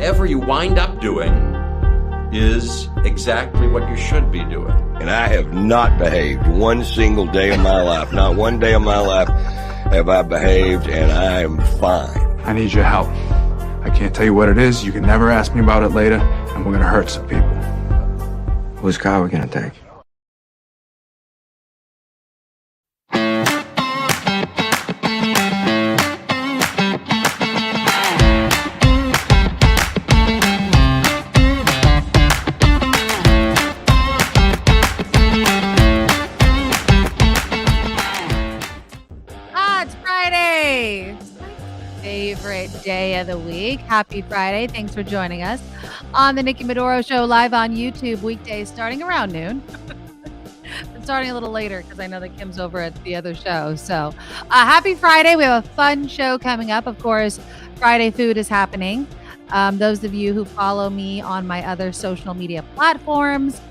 whatever you wind up doing is exactly what you should be doing. And I have not behaved one single day of my life. Not one day of my life have I behaved, and I am fine. I need your help. I can't tell you what it is. You can never ask me about it later, and we're going to hurt some people. Whose car are we going to take? It's Friday. Favorite day of the week. Happy Friday. Thanks for joining us on the Nikki Medoro Show live on YouTube weekdays starting around noon. But starting a little later because I know that Kim's over at the other show. So happy Friday. We have a fun show coming up. Of course, Friday food is happening. Those of you who follow me on my other social media platforms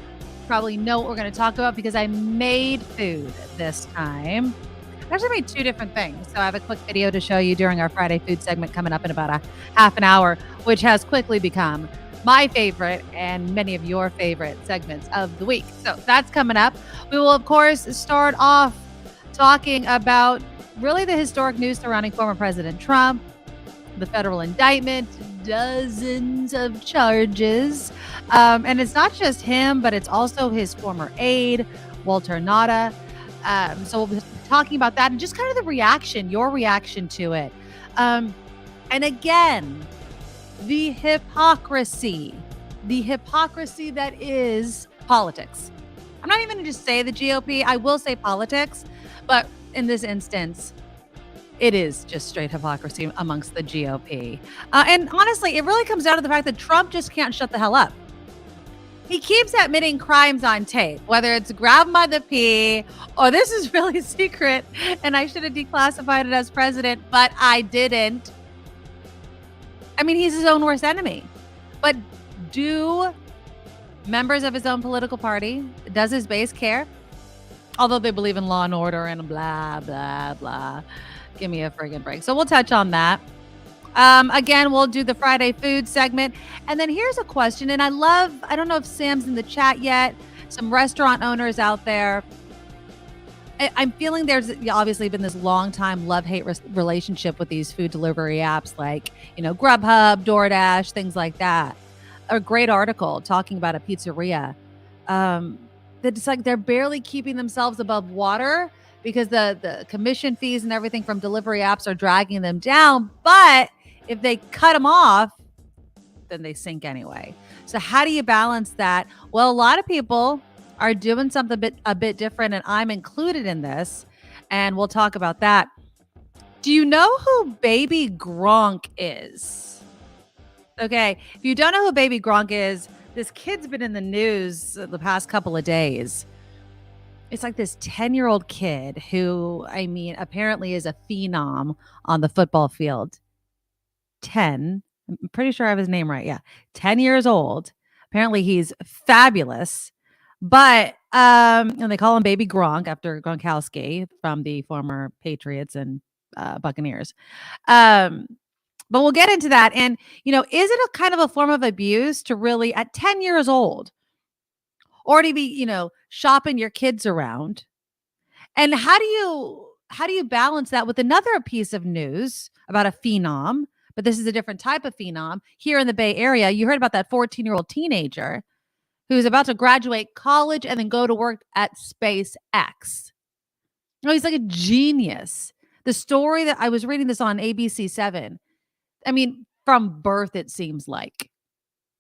probably know what we're going to talk about because I made food this time. I actually made two different things. So I have a quick video to show you during our Friday food segment coming up in about a half an hour, which has quickly become my favorite and many of your favorite segments of the week. So that's coming up. We will, of course, start off talking about really the historic news surrounding former President Trump, the federal indictment, dozens of charges. And it's not just him, but it's also his former aide, Walter Nada. So we'll be talking about that and just kind of the reaction, your reaction to it. And again, the hypocrisy that is politics. I'm not even going to just say the GOP. I will say politics, but in this instance, it is just straight hypocrisy amongst the GOP. And honestly, it really comes down to the fact that Trump just can't shut the hell up. He keeps admitting crimes on tape, whether it's grab him by the pee or this is really secret and I should have declassified it as president, but I didn't. I mean, he's his own worst enemy. But do members of his own political party, does his base care? Although they believe in law and order and blah, blah, blah. Give me a friggin' break. So we'll touch on that. Again, we'll do the Friday food segment. And then here's a question. And I don't know if Sam's in the chat yet, some restaurant owners out there. I'm feeling there's obviously been this long time love-hate relationship with these food delivery apps like, Grubhub, DoorDash, things like that. A great article talking about a pizzeria that it's like they're barely keeping themselves above water because the commission fees and everything from delivery apps are dragging them down. But if they cut them off, then they sink anyway. So how do you balance that? Well, a lot of people are doing something a bit different, and I'm included in this, and we'll talk about that. Do you know who Baby Gronk is? Okay, if you don't know who Baby Gronk is, this kid's been in the news the past couple of days. It's like this 10-year-old kid who, apparently is a phenom on the football field. 10. I'm pretty sure I have his name right. Yeah. 10 years old. Apparently he's fabulous. But and they call him Baby Gronk after Gronkowski from the former Patriots and Buccaneers. But we'll get into that. And, is it a kind of a form of abuse to really, at 10 years old, or to be, shopping your kids around? And how do you balance that with another piece of news about a phenom? But this is a different type of phenom here in the Bay Area. You heard about that 14-year-old teenager who's about to graduate college and then go to work at SpaceX. Oh, he's like a genius. The story that I was reading this on ABC7. From birth, it seems like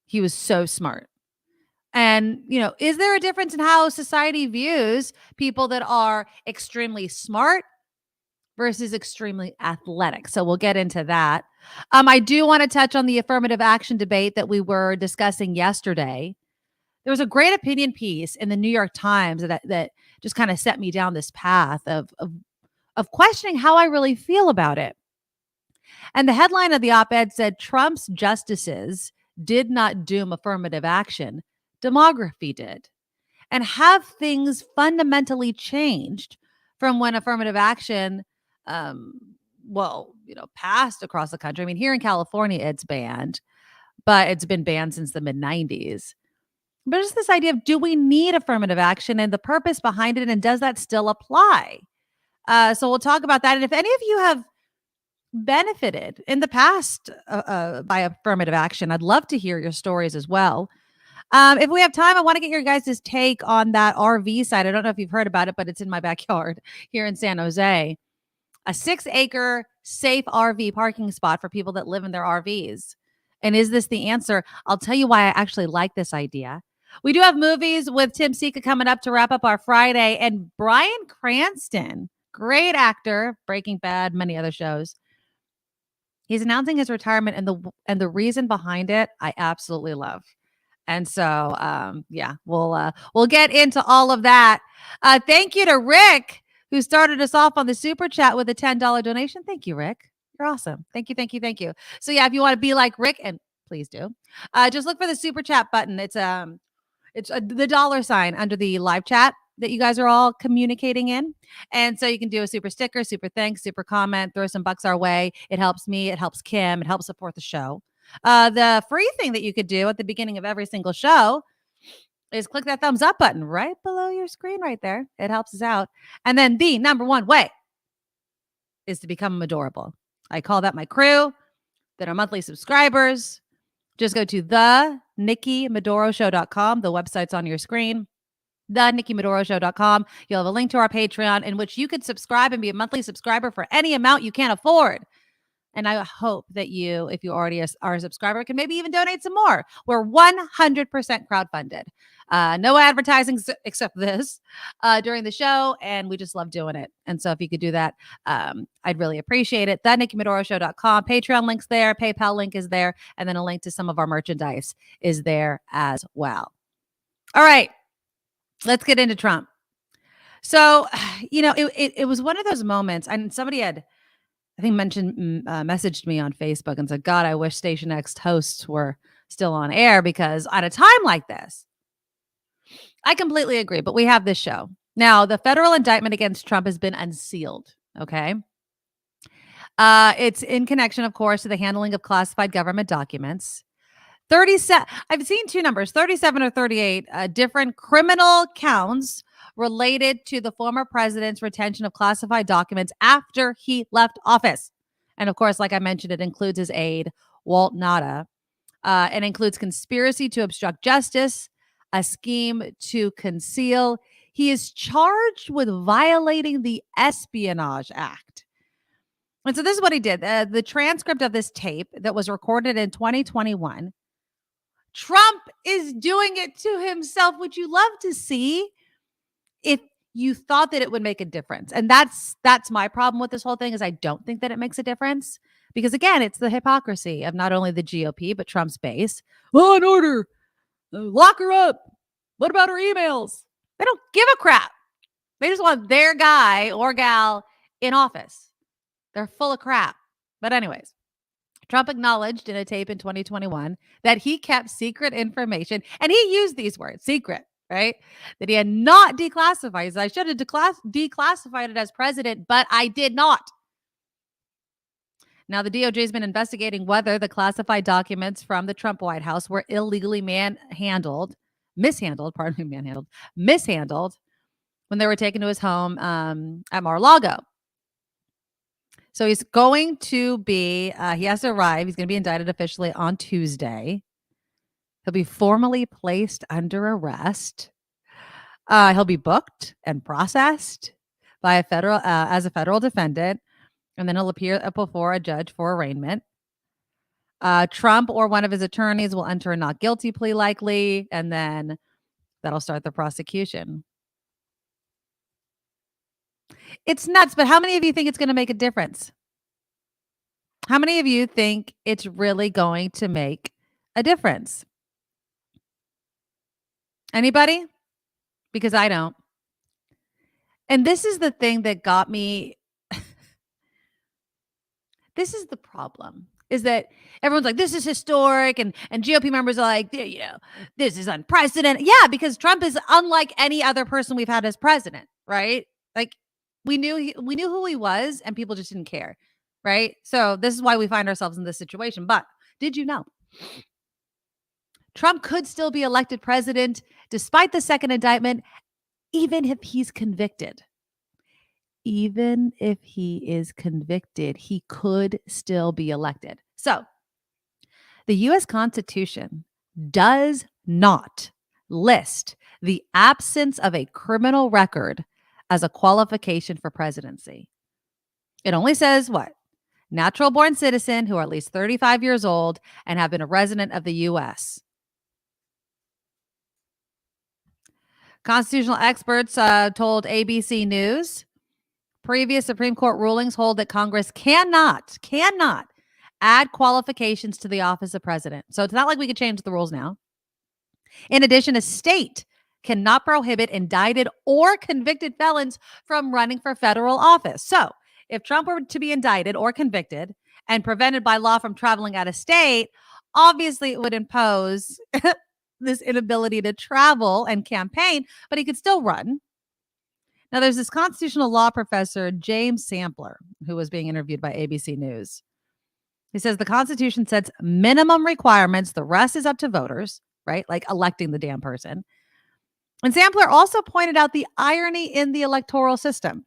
he was so smart. And, is there a difference in how society views people that are extremely smart versus extremely athletic? So we'll get into that. I do want to touch on the affirmative action debate that we were discussing yesterday. There was a great opinion piece in the New York Times that just kind of set me down this path of questioning how I really feel about it. And the headline of the op-ed said, Trump's justices did not doom affirmative action. Demography did. And have things fundamentally changed from when affirmative action, passed across the country? Here in California, it's banned. but it's been banned since the mid-90s. But it's this idea of, do we need affirmative action and the purpose behind it, and does that still apply? So we'll talk about that. And if any of you have benefited in the past by affirmative action, I'd love to hear your stories as well. If we have time, I want to get your guys' take on that RV site. I don't know if you've heard about it, but it's in my backyard here in San Jose. A 6-acre safe RV parking spot for people that live in their RVs. And is this the answer? I'll tell you why I actually like this idea. We do have movies with Tim Sika coming up to wrap up our Friday. And Bryan Cranston, great actor, Breaking Bad, many other shows. He's announcing his retirement, and the reason behind it, I absolutely love. And so, we'll get into all of that. Thank you to Rick, who started us off on the super chat with a $10 donation. Thank you, Rick. You're awesome. Thank you, thank you, thank you. So yeah, if you want to be like Rick, and please do, just look for the super chat button. It's the $sign under the live chat that you guys are all communicating in. And so you can do a super sticker, super thanks, super comment, throw some bucks our way. It helps me. It helps Kim. It helps support the show. The free thing that you could do at the beginning of every single show is click that thumbs up button right below your screen right there. It helps us out. And then the number one way is to become Medorable. I call that my crew that are monthly subscribers. Just go to the NikkiMedoroShow.com. The website's on your screen. The NikkiMedoroShow.com. You'll have a link to our Patreon in which you could subscribe and be a monthly subscriber for any amount you can't afford. And I hope that you, if you already are a subscriber, can maybe even donate some more. We're 100% crowdfunded. No advertising except this during the show. And we just love doing it. And so if you could do that, I'd really appreciate it. The NikkiMedoroShow.com. Patreon link's there. PayPal link is there. And then a link to some of our merchandise is there as well. All right. Let's get into Trump. So, it was one of those moments, and somebody had, I think, messaged me on Facebook and said, God, I wish Station X hosts were still on air, because at a time like this, I completely agree. But we have this show. Now, the federal indictment against Trump has been unsealed. Okay. It's in connection, of course, to the handling of classified government documents. 37. I've seen two numbers, 37 or 38 different criminal counts related to the former president's retention of classified documents after he left office. And of course, like I mentioned, it includes his aide, Walt Nauta. It includes conspiracy to obstruct justice, a scheme to conceal. He is charged with violating the Espionage Act. And so this is what he did. The transcript of this tape that was recorded in 2021, Trump is doing it to himself. Would you love to see if you thought that it would make a difference? And that's my problem with this whole thing, is I don't think that it makes a difference, because again, it's the hypocrisy of not only the GOP, but Trump's base. Law and order, lock her up. What about her emails? They don't give a crap. They just want their guy or gal in office. They're full of crap. But anyways, Trump acknowledged in a tape in 2021 that he kept secret information, and he used these words, secret, right? That he had not declassified. I should have declassified it as president, but I did not. Now, the DOJ has been investigating whether the classified documents from the Trump White House were illegally mishandled when they were taken to his home at Mar-a-Lago. So he's going to be, he has to arrive. He's going to be indicted officially on Tuesday. He'll be formally placed under arrest. He'll be booked and processed by as a federal defendant, and then he'll appear before a judge for arraignment. Trump or one of his attorneys will enter a not guilty plea likely, and then that'll start the prosecution. It's nuts, but how many of you think it's going to make a difference? How many of you think it's really going to make a difference? Anybody? Because I don't. And this is the thing that got me. This is the problem, is that everyone's like, this is historic. And GOP members are like, this is unprecedented. Yeah, because Trump is unlike any other person we've had as president, right? Like, we knew who he was, and people just didn't care, right? So this is why we find ourselves in this situation. But did you know Trump could still be elected president despite the second indictment, even if he's convicted. Even if he is convicted, he could still be elected. So, the U.S. Constitution does not list the absence of a criminal record as a qualification for presidency. It only says what? Natural born citizen who are at least 35 years old and have been a resident of the U.S. Constitutional experts told ABC News previous Supreme Court rulings hold that Congress cannot add qualifications to the office of president. So it's not like we could change the rules now. In addition, a state cannot prohibit indicted or convicted felons from running for federal office. So if Trump were to be indicted or convicted and prevented by law from traveling out of state, obviously it would impose this inability to travel and campaign, but he could still run. Now, there's this constitutional law professor, James Sampler, who was being interviewed by ABC News. He says the Constitution sets minimum requirements. The rest is up to voters, right? Like electing the damn person. And Sampler also pointed out the irony in the electoral system,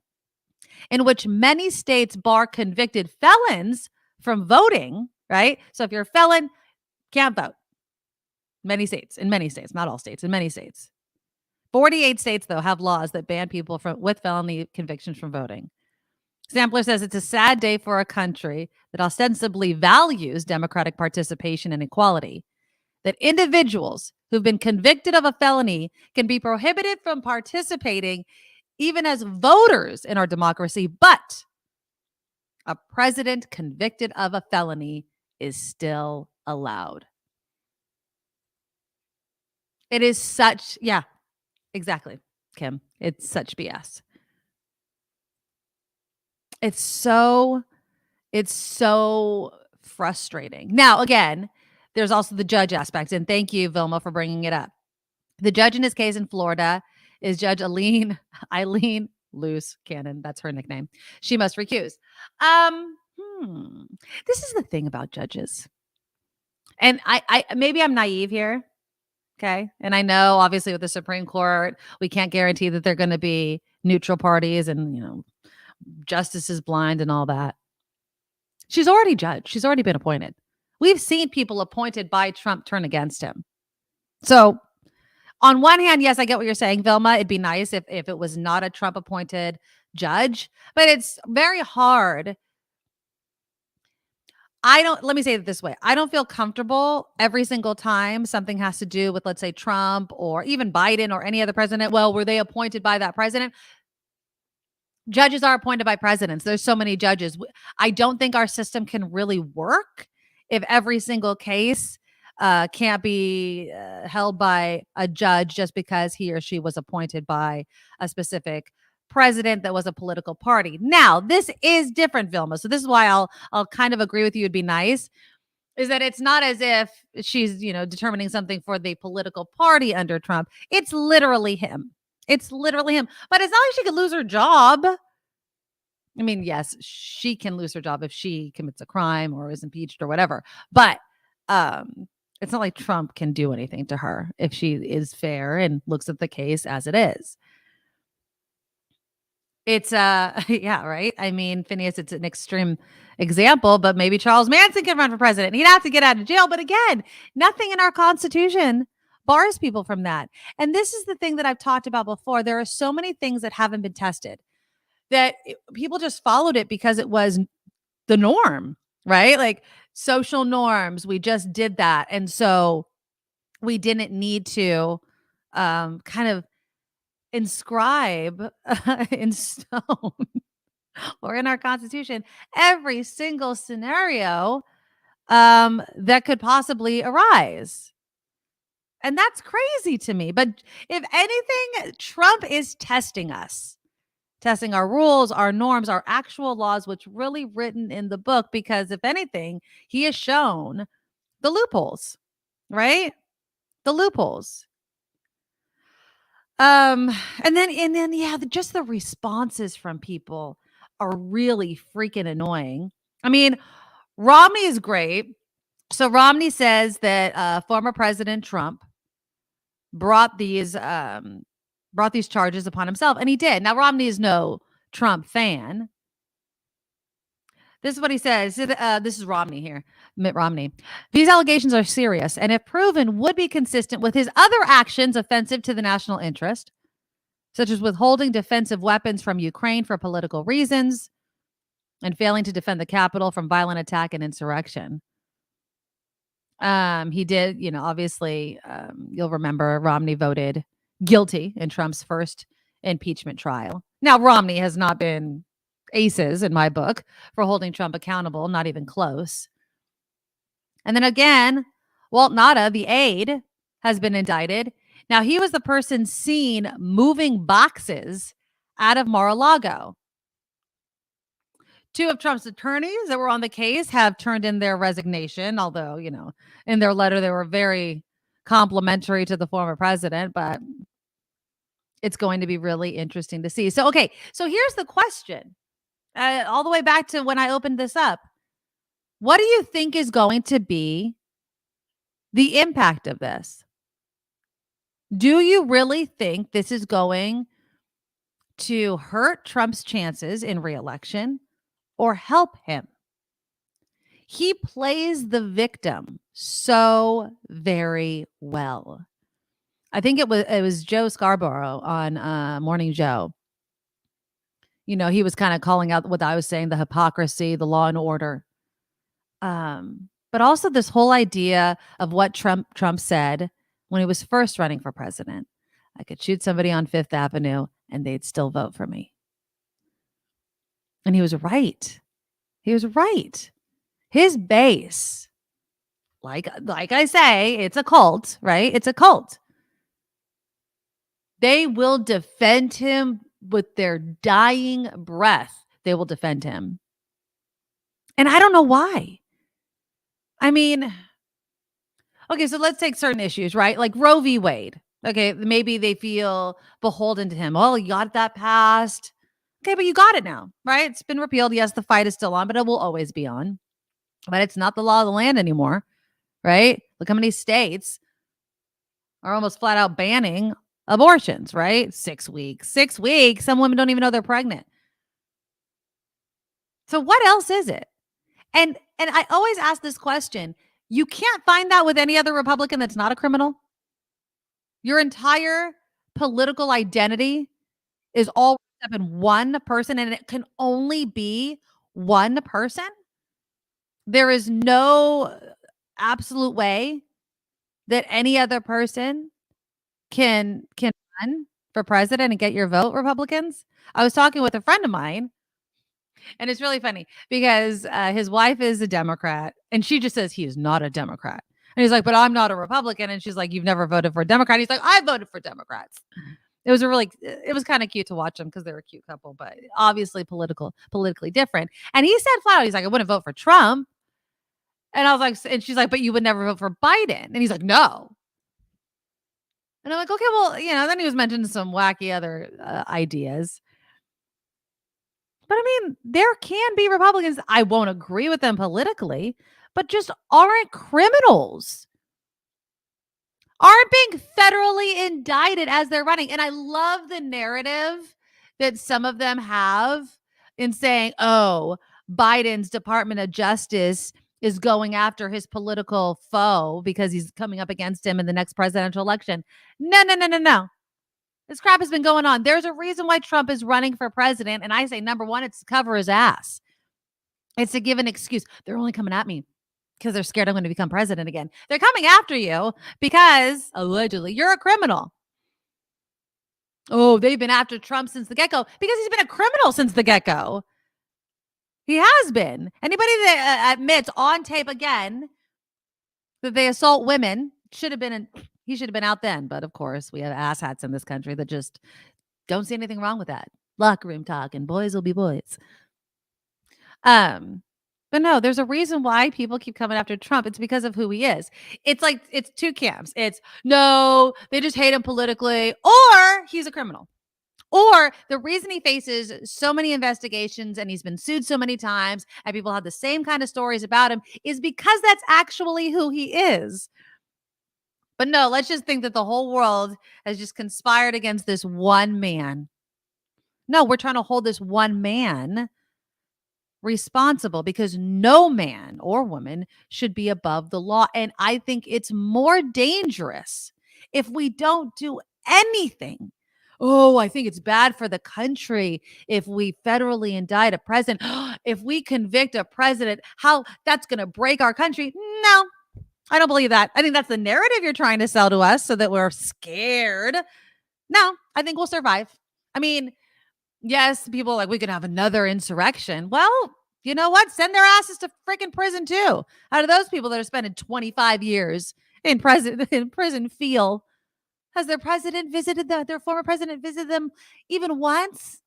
in which many states bar convicted felons from voting, right? So if you're a felon, can't vote. In many states, not all states, in many states. 48 states, though, have laws that ban people with felony convictions from voting. Sampler says it's a sad day for a country that ostensibly values democratic participation and equality, that individuals who've been convicted of a felony can be prohibited from participating even as voters in our democracy, but a president convicted of a felony is still allowed. It is such, yeah, exactly, Kim. It's such BS. It's so frustrating. Now, again, there's also the judge aspect, and thank you, Vilma, for bringing it up. The judge in this case in Florida is Judge Eileen Luce Cannon. That's her nickname. She must recuse. This is the thing about judges, and I maybe I'm naive here. Okay. And I know obviously with the Supreme Court, we can't guarantee that they're going to be neutral parties and, justice is blind and all that. She's already judged. She's already been appointed. We've seen people appointed by Trump turn against him. So on one hand, yes, I get what you're saying, Vilma. It'd be nice if it was not a Trump appointed judge, but it's very hard. Let me say it this way. I don't feel comfortable every single time something has to do with, let's say, Trump or even Biden or any other president. Well, were they appointed by that president? Judges are appointed by presidents. There's so many judges. I don't think our system can really work if every single case can't be held by a judge just because he or she was appointed by a specific president that was a political party. Now, this is different, Vilma. So this is why I'll kind of agree with you. It'd be nice is that it's not as if she's, determining something for the political party under Trump. It's literally him. But it's not like she could lose her job. I mean, yes, she can lose her job if she commits a crime or is impeached or whatever. But it's not like Trump can do anything to her if she is fair and looks at the case as it is. It's yeah, right. I mean, Phineas, it's an extreme example, but maybe Charles Manson can run for president. He'd have to get out of jail. But again, nothing in our Constitution bars people from that. And this is the thing that I've talked about before. There are so many things that haven't been tested that people just followed it because it was the norm, right? Like social norms. We just did that. And so we didn't need to kind of inscribe in stone or in our Constitution every single scenario that could possibly arise. And that's crazy to me. But if anything, Trump is testing us, testing our rules, our norms, our actual laws, which really written in the book, because if anything, he has shown the loopholes, right? The loopholes. And then, yeah, just the responses from people are really freaking annoying. I mean, Romney is great. So Romney says that former President Trump brought these charges upon himself, and he did. Now, Romney is no Trump fan. This is what he says. This is Romney here, Mitt Romney. These allegations are serious, and if proven, would be consistent with his other actions offensive to the national interest, such as withholding defensive weapons from Ukraine for political reasons and failing to defend the Capitol from violent attack and insurrection. He did, obviously, you'll remember Romney voted guilty in Trump's first impeachment trial. Now, Romney has not been aces in my book for holding Trump accountable, not even close. And then again, Walt Nauta, the aide, has been indicted. Now, he was the person seen moving boxes out of Mar-a-Lago. 2 of Trump's attorneys that were on the case have turned in their resignation, although, in their letter, they were very complimentary to the former president, but it's going to be really interesting to see. So here's the question. All the way back to when I opened this up. What do you think is going to be the impact of this? Do you really think this is going to hurt Trump's chances in reelection or help him? He plays the victim so very well. I think it was Joe Scarborough on Morning Joe. He was kind of calling out what I was saying, the hypocrisy, the law and order. But also this whole idea of what Trump said when he was first running for president. I could shoot somebody on Fifth Avenue and they'd still vote for me. And he was right. He was right. His base, like I say, it's a cult, right? It's a cult. They will defend him with their dying breath. They will defend him. And I don't know why. I mean, okay, so let's take certain issues, right? Like Roe v. Wade. Okay, maybe they feel beholden to him. Oh, you got that passed. Okay, but you got it now, right? It's been repealed. Yes, the fight is still on, but it will always be on. But it's not the law of the land anymore, right? Look how many states are almost flat out banning abortions, right? 6 weeks. 6 weeks. Some women don't even know they're pregnant. So what else is it? And I always ask this question. You can't find that with any other Republican that's not a criminal. Your entire political identity is all wrapped up in one person, and it can only be one person. There is no absolute way that any other person can run for president and get your vote, Republicans. I was talking with a friend of mine, and it's really funny because his wife is a Democrat, and she just says he is not a Democrat. And he's like, but I'm not a Republican. And she's like, you've never voted for a Democrat. He's like, I voted for Democrats. It was kind of cute to watch them because they're a cute couple, but obviously politically different. And he said flat out, he's like, I wouldn't vote for Trump. And I was like, and she's like, but you would never vote for Biden. And he's like, no. And I'm like, okay, well, then he was mentioning some wacky other ideas. But I mean, there can be Republicans, I won't agree with them politically, but just aren't criminals, aren't being federally indicted as they're running. And I love the narrative that some of them have in saying, oh, Biden's Department of Justice is going after his political foe because he's coming up against him in the next presidential election. No. This crap has been going on. There's a reason why Trump is running for president. And I say, number one, it's to cover his ass. It's to give an excuse. They're only coming at me because they're scared I'm going to become president again. They're coming after you because allegedly you're a criminal. Oh, they've been after Trump since the get-go because he's been a criminal since the get-go. He has been. Anybody that admits on tape again that they assault women he should have been out then. But of course, we have asshats in this country that just don't see anything wrong with that. Locker room talk and boys will be boys. But no, there's a reason why people keep coming after Trump. It's because of who he is. It's like, it's two camps. It's no, they just hate him politically, or he's a criminal, Or the reason he faces so many investigations and he's been sued so many times and people have the same kind of stories about him is because that's actually who he is. But no, let's just think that the whole world has just conspired against this one man. No, we're trying to hold this one man responsible because no man or woman should be above the law. And I think it's more dangerous if we don't do anything. Oh, I think it's bad for the country if we federally indict a president. If we convict a president, how that's going to break our country. No, I don't believe that. I think that's the narrative you're trying to sell to us so that we're scared. No, I think we'll survive. I mean, yes, people are like, we could have another insurrection. Well, you know what? Send their asses to freaking prison too. Out of those people that are spending 25 years in prison feel, has their president visited their former president visited them even once?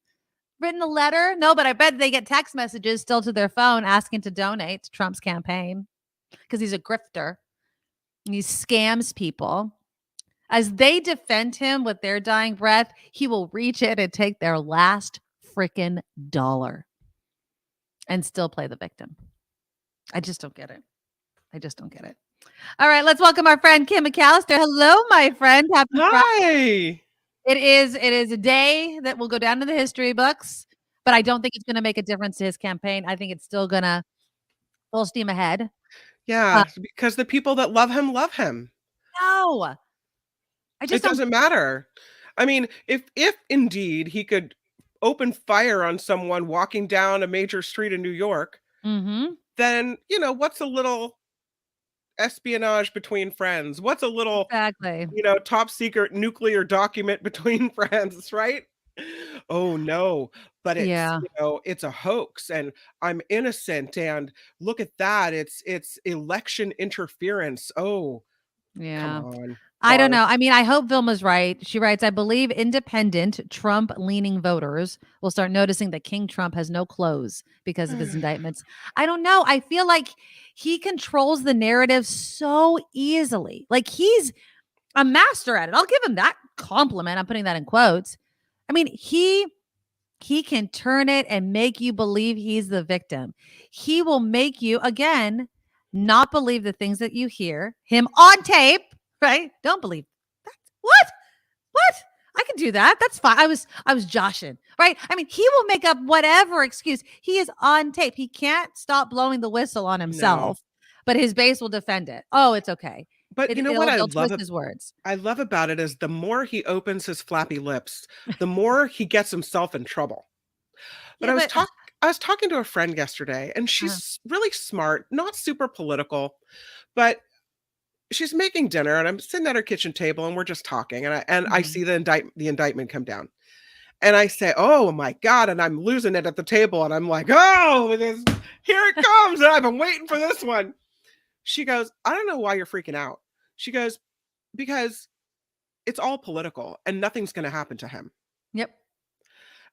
Written a letter? No, but I bet they get text messages still to their phone asking to donate to Trump's campaign because he's a grifter. And he scams people. As they defend him with their dying breath, he will reach in and take their last freaking dollar and still play the victim. I just don't get it. All right, let's welcome our friend Kim McAllister. Hello, my friend. Happy Friday. It is a day that will go down to the history books, but I don't think it's going to make a difference to his campaign. I think it's still going to full steam ahead. Yeah, because the people that love him love him. No. It doesn't matter. I mean, if indeed he could open fire on someone walking down a major street in New York, then, what's a little espionage between friends? What's a little, top secret nuclear document between friends, right? Oh no, but it's, it's a hoax and I'm innocent and look at that. It's election interference. Oh, yeah. Come on. I don't know. I mean, I hope Vilma's right. She writes, I believe independent Trump-leaning voters will start noticing that King Trump has no clothes because of his indictments. I don't know. I feel like he controls the narrative so easily. Like he's a master at it. I'll give him that compliment. I'm putting that in quotes. I mean, he can turn it and make you believe he's the victim. He will make you, again, not believe the things that you hear him on tape. Right? Don't believe that. What? I can do that. That's fine. I was joshing. Right? I mean, he will make up whatever excuse. He is on tape. He can't stop blowing the whistle on himself, but his base will defend it. Oh, it's okay. But you know what They'll twist his words. I love about it is the more he opens his flappy lips, the more he gets himself in trouble. But I was talking to a friend yesterday, and she's really smart, not super political, but she's making dinner and I'm sitting at her kitchen table and we're just talking and I see the indictment come down and I say, oh my God. And I'm losing it at the table. And I'm like, oh, here it comes. And I've been waiting for this one. She goes, I don't know why you're freaking out. She goes, because it's all political and nothing's going to happen to him. Yep.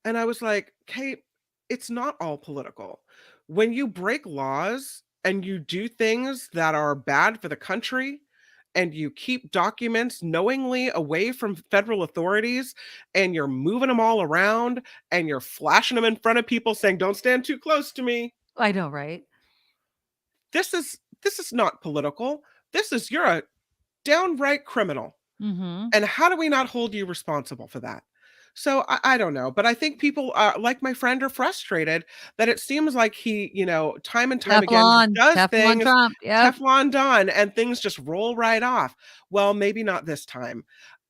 And I was like, Kate, it's not all political. When you break laws and you do things that are bad for the country and you keep documents knowingly away from federal authorities and you're moving them all around and you're flashing them in front of people saying, don't stand too close to me. I know, right? This is not political. You're a downright criminal. And how do we not hold you responsible for that? So I don't know, but I think people like my friend are frustrated that it seems like he, time and time again does Teflon things, Trump, Teflon Don, and things just roll right off. Well, maybe not this time.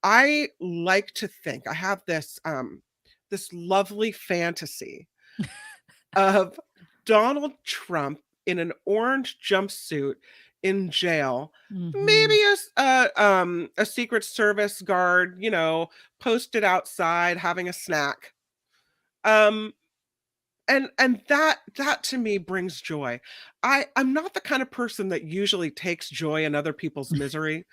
I like to think I have this lovely fantasy of Donald Trump in an orange jumpsuit in jail, maybe a Secret Service guard, posted outside having a snack. And that to me brings joy. I'm not the kind of person that usually takes joy in other people's misery,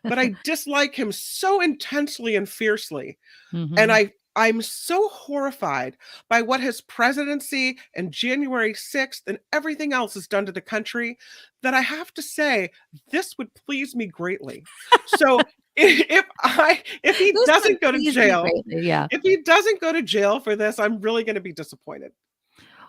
but I dislike him so intensely and fiercely. And I'm so horrified by what his presidency and January 6th and everything else has done to the country that I have to say, this would please me greatly. So if he This doesn't would go to please me jail, greatly, yeah. if he doesn't go to jail for this, I'm really going to be disappointed.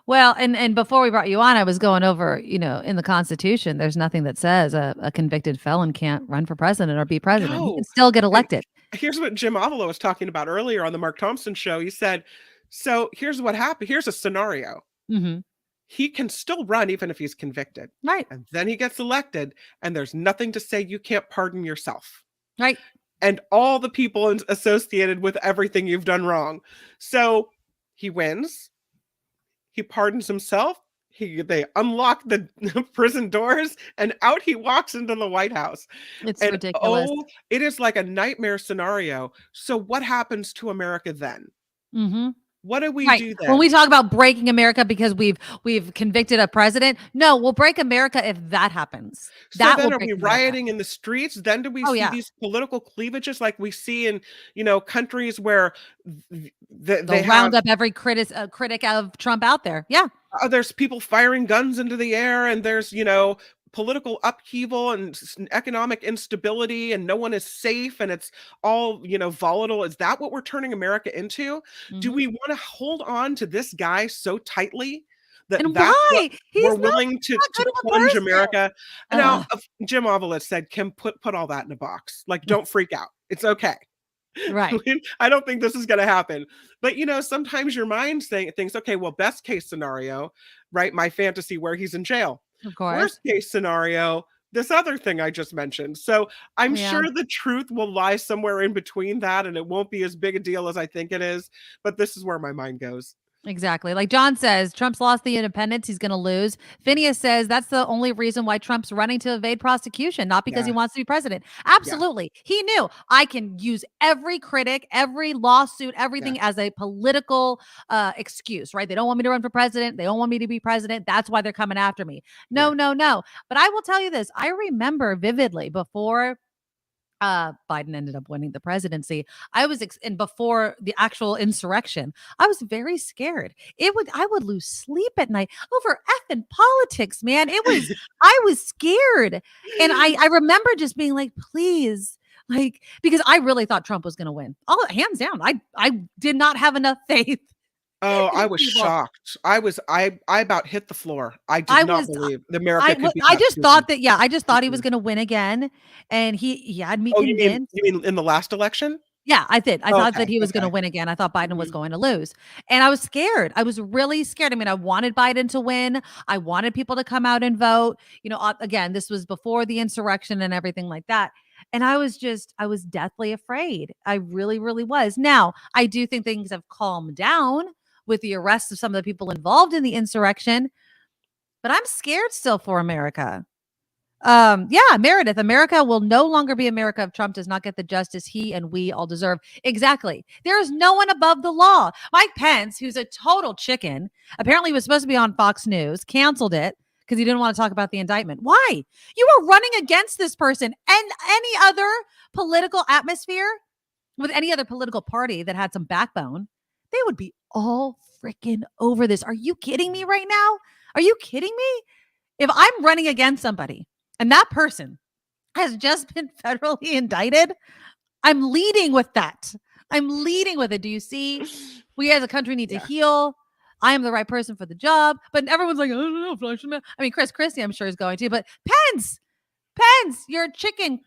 Well, and before we brought you on, I was going over, in the Constitution, there's nothing that says a convicted felon can't run for president or be president. He can No. still get And elected. here's what Jim Avila was talking about earlier on the Mark Thompson show. He said, so here's what happened. Here's a scenario. Mm-hmm. He can still run even if he's convicted. Right. And then he gets elected, and there's nothing to say you can't pardon yourself. Right. And all the people associated with everything you've done wrong. So he wins. He pardons himself. They unlock the prison doors, and out he walks into the White House. It's And ridiculous. it is like a nightmare scenario. So what happens to America then? Mm-hmm. What do we Right. do then? When we talk about breaking America because we've convicted a president, no, we'll break America if that happens. So That then will are break we America. rioting in the streets? Then do we Oh, see yeah. these political cleavages like we see in, countries where they They'll have round up every critic of Trump out there. Yeah. there's people firing guns into the air, and there's, political upheaval and economic instability, and no one is safe, and it's all, volatile. Is that what we're turning America into? Do Mhm. we want to hold on to this guy so tightly that And that's why? what He's we're not willing to good of a plunge person. America? And now Ugh. Jim Avila said, Kim, put all that in a box. Like, don't freak out. It's okay. Right. I don't think this is going to happen. But, sometimes your mind thinks, okay, well, best case scenario, right? My fantasy where he's in jail. Of course. Worst case scenario, this other thing I just mentioned. So I'm Yeah. sure the truth will lie somewhere in between that, and it won't be as big a deal as I think it is. But this is where my mind goes. Exactly. Like John says, Trump's lost the independence. He's going to lose. Phineas says that's the only reason why Trump's running to evade prosecution, not because he Yeah. wants to be president. Absolutely. He knew I can use every critic, every lawsuit, everything as a political excuse, right? They don't want me to run for president. They don't want me to be president. That's why they're coming after me. No. But I will tell you this. I remember vividly before Biden ended up winning the presidency. And before the actual insurrection, I was very scared. I would lose sleep at night over effing politics, man. I was scared. And I remember just being like, please, because I really thought Trump was going to win. All hands down. I did not have enough faith. Oh, I was shocked. I about hit the floor. I did not believe the America could be. I just thought he was going to win again, and he had me convinced. You mean in the last election? Yeah, I did. I thought that he was going to win again. I thought Biden was going to lose, and I was scared. I was really scared. I mean, I wanted Biden to win. I wanted people to come out and vote. Again, this was before the insurrection and everything like that. And I was deathly afraid. I really, really was. Now, I do think things have calmed down with the arrest of some of the people involved in the insurrection, but I'm scared still for America. Meredith, America will no longer be America if Trump does not get the justice he and we all deserve. Exactly. There is no one above the law. Mike Pence, who's a total chicken, apparently was supposed to be on Fox News, canceled it because he didn't want to talk about the indictment. Why? You were running against this person and any other political atmosphere with any other political party that had some backbone. They would be all freaking over this. Are you kidding me right now? Are you kidding me? If I'm running against somebody and that person has just been federally indicted, I'm leading with that. I'm leading with it. Do you see? We as a country need to heal. I am the right person for the job. But everyone's like, I don't know. I mean, Chris Christie, I'm sure is going to. But Pence, you're a chicken.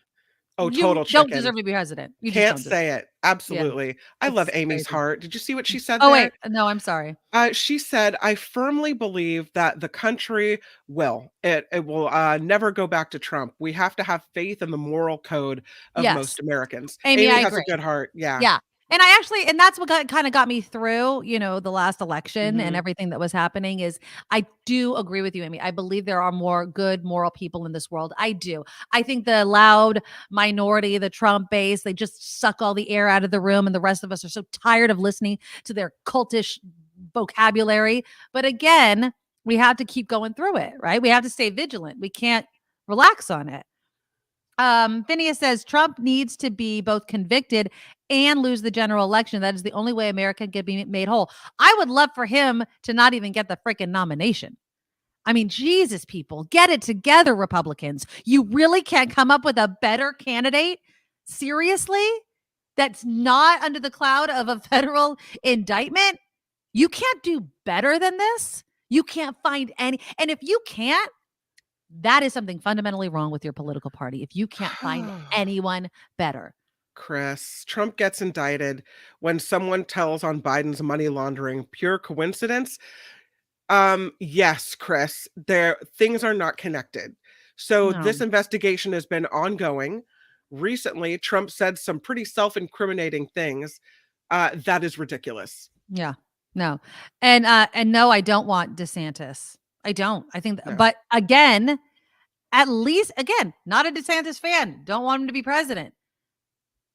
Oh, you total chicken. Don't deserve to be president. You Can't say it. Absolutely. Yeah. I love Amy's crazy. Heart. Did you see what she said there? Wait. No, I'm sorry. She said, I firmly believe that the country will. It will never go back to Trump. We have to have faith in the moral code of most Americans. Amy has agree. a good heart. Yeah. Yeah. And that's what kind of got me through, the last election and everything that was happening is I do agree with you, Amy. I believe there are more good moral people in this world. I do. I think the loud minority, the Trump base, they just suck all the air out of the room. And the rest of us are so tired of listening to their cultish vocabulary. But again, we have to keep going through it, right? We have to stay vigilant. We can't relax on it. Phineas says Trump needs to be both convicted and lose the general election. That is the only way America can be made whole. I would love for him to not even get the freaking nomination. I mean, Jesus, people, get it together, Republicans. You really can't come up with a better candidate seriously, that's not under the cloud of a federal indictment, you can't do better than this. You can't find any. And if you can't, that is something fundamentally wrong with your political party. If you can't find anyone better. Chris, Trump gets indicted when someone tells on Biden's money laundering. Pure coincidence? Yes, Chris, things are not connected. So this investigation has been ongoing. Recently, Trump said some pretty self-incriminating things. That is ridiculous. Yeah. No. And no, I don't want DeSantis. I don't. I think, but again, at least, again, not a DeSantis fan. Don't want him to be president.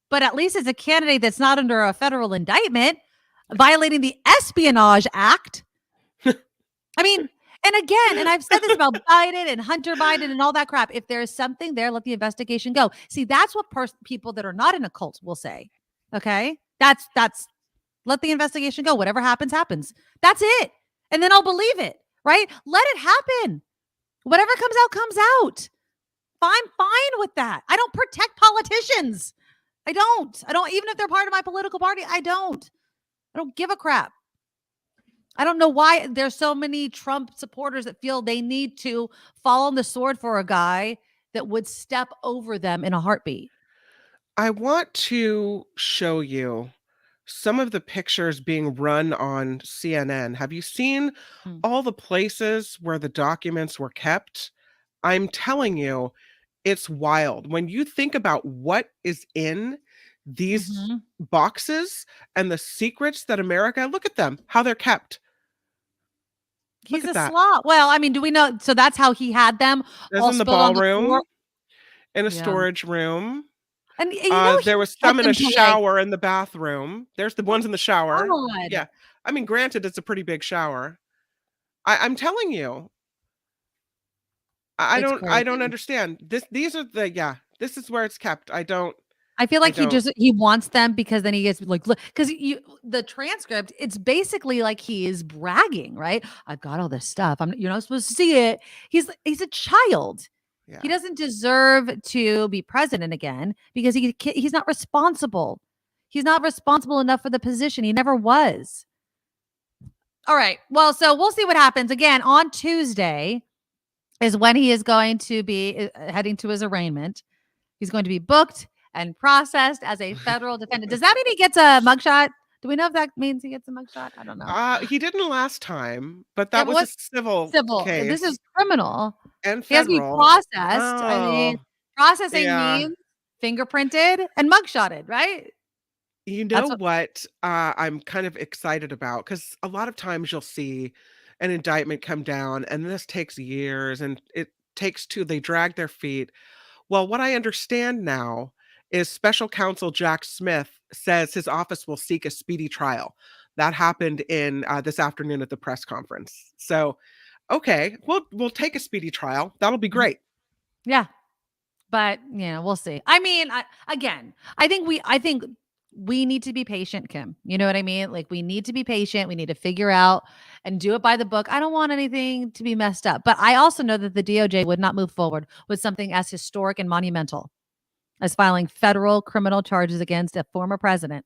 But at least it's a candidate that's not under a federal indictment, violating the Espionage Act. I mean, and again, and I've said this about Biden and Hunter Biden and all that crap. If there's something there, let the investigation go. See, that's what people that are not in a cult will say. Okay? That's let the investigation go. Whatever happens, happens. That's it. And then I'll believe it, right? Let it happen. Whatever comes out, comes out. I'm fine with that. I don't protect politicians. I don't, even if they're part of my political party, I don't give a crap. I don't know why there's so many Trump supporters that feel they need to fall on the sword for a guy that would step over them in a heartbeat. I want to show you some of the pictures being run on CNN. Have you seen all the places where the documents were kept? I'm telling you, it's wild. When you think about what is in these boxes and the secrets that America, look at them, how they're kept. He's a slob. Well, I mean, do we know? So that's how he had them. There's in the ballroom, in a storage room. And you know, there was some in a shower in the bathroom. There's the ones in the shower. God. Yeah. I mean, granted, it's a pretty big shower. I'm telling you. I don't understand. This is where it's kept. I feel like he wants them because then he gets like, look, because the transcript, it's basically like he is bragging, right? I've got all this stuff. You're not supposed to see it. He's a child. Yeah. He doesn't deserve to be president again because he's not responsible. He's not responsible enough for the position. He never was. All right. Well, so we'll see what happens. Again, on Tuesday is when he is going to be heading to his arraignment. He's going to be booked and processed as a federal defendant. Does that mean he gets a mugshot? Do we know if that means he gets a mugshot? I don't know. He didn't last time, but that was a civil case. This is criminal. And federal. He has to be processed. I mean, processing means fingerprinted and mugshotted, right? You know what I'm kind of excited about? Because a lot of times you'll see an indictment come down and this takes years and they drag their feet. Well, what I understand now is special counsel Jack Smith says his office will seek a speedy trial. That happened in this afternoon at the press conference. So, okay, we'll take a speedy trial. That'll be great. Yeah, but we'll see. I mean, I think we need to be patient, Kim. You know what I mean? Like, we need to be patient. We need to figure out and do it by the book. I don't want anything to be messed up, but I also know that the DOJ would not move forward with something as historic and monumental as filing federal criminal charges against a former president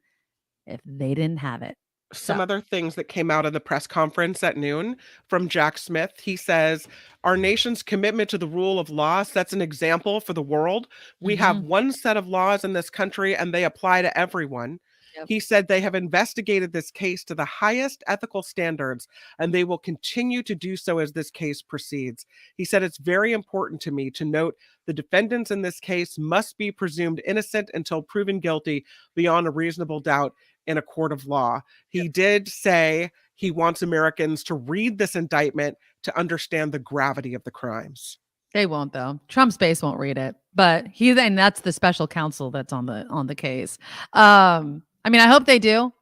if they didn't have it. Some other things that came out of the press conference at noon from Jack Smith. He says, our nation's commitment to the rule of law sets an example for the world. We have one set of laws in this country and they apply to everyone. Yep. He said they have investigated this case to the highest ethical standards and they will continue to do so as this case proceeds. He said, it's very important to me to note the defendants in this case must be presumed innocent until proven guilty beyond a reasonable doubt in a court of law. He did say he wants Americans to read this indictment to understand the gravity of the crimes. They won't, though. Trump's base won't read it, but and that's the special counsel that's on the case. I mean, I hope they do.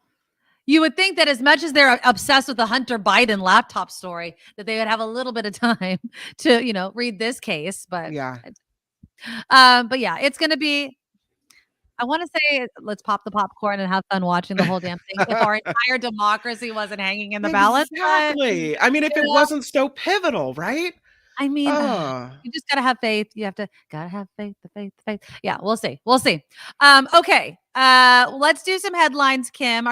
You would think that as much as they're obsessed with the Hunter Biden laptop story, that they would have a little bit of time to, read this case. But yeah, it's going to be. I want to say, let's pop the popcorn and have fun watching the whole damn thing. If our entire democracy wasn't hanging in the balance. Exactly. I mean, if it wasn't so pivotal, right? I mean, Oh. you just gotta have faith. You gotta have faith, the faith, the faith. Yeah, we'll see. We'll see. Okay. Let's do some headlines, Kim.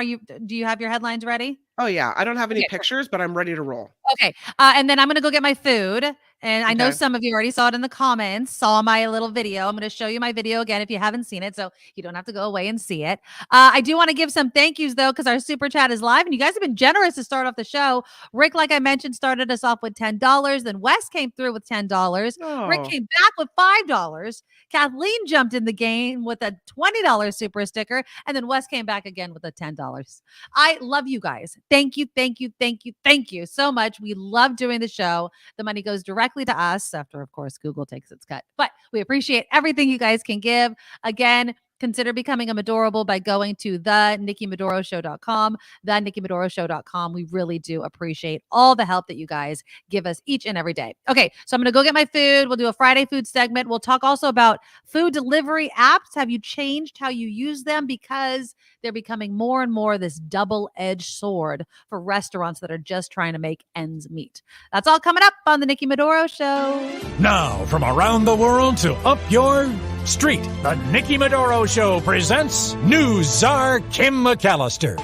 Do you have your headlines ready? Oh, yeah. I don't have any Okay, pictures, but I'm ready to roll. Okay. And then I'm going to go get my food. And I know Okay. some of you already saw it in the comments, saw my little video. I'm going to show you my video again if you haven't seen it, so you don't have to go away and see it. I do want to give some thank yous, though, because our super chat is live, and you guys have been generous to start off the show. Rick, like I mentioned, started us off with $10. Then Wes came through with $10. Rick Oh. came back with $5. Kathleen jumped in the game with a $20 super sticker. And then Wes came back again with a $10. I love you guys. Thank you, thank you, thank you, thank you so much. We love doing the show. The money goes directly to us after, of course, Google takes its cut. But we appreciate everything you guys can give. Again, consider becoming a Medorable by going to the NikkiMedoroShow.com, the NikkiMedoroShow.com. We really do appreciate all the help that you guys give us each and every day. Okay, so I'm going to go get my food. We'll do a Friday food segment. We'll talk also about food delivery apps. Have you changed how you use them? Because they're becoming more and more this double-edged sword for restaurants that are just trying to make ends meet. That's all coming up on the Nikki Medoro Show. Now, from around the world to up your street, the Nikki Medoro Show presents News Czar Kim McAllister.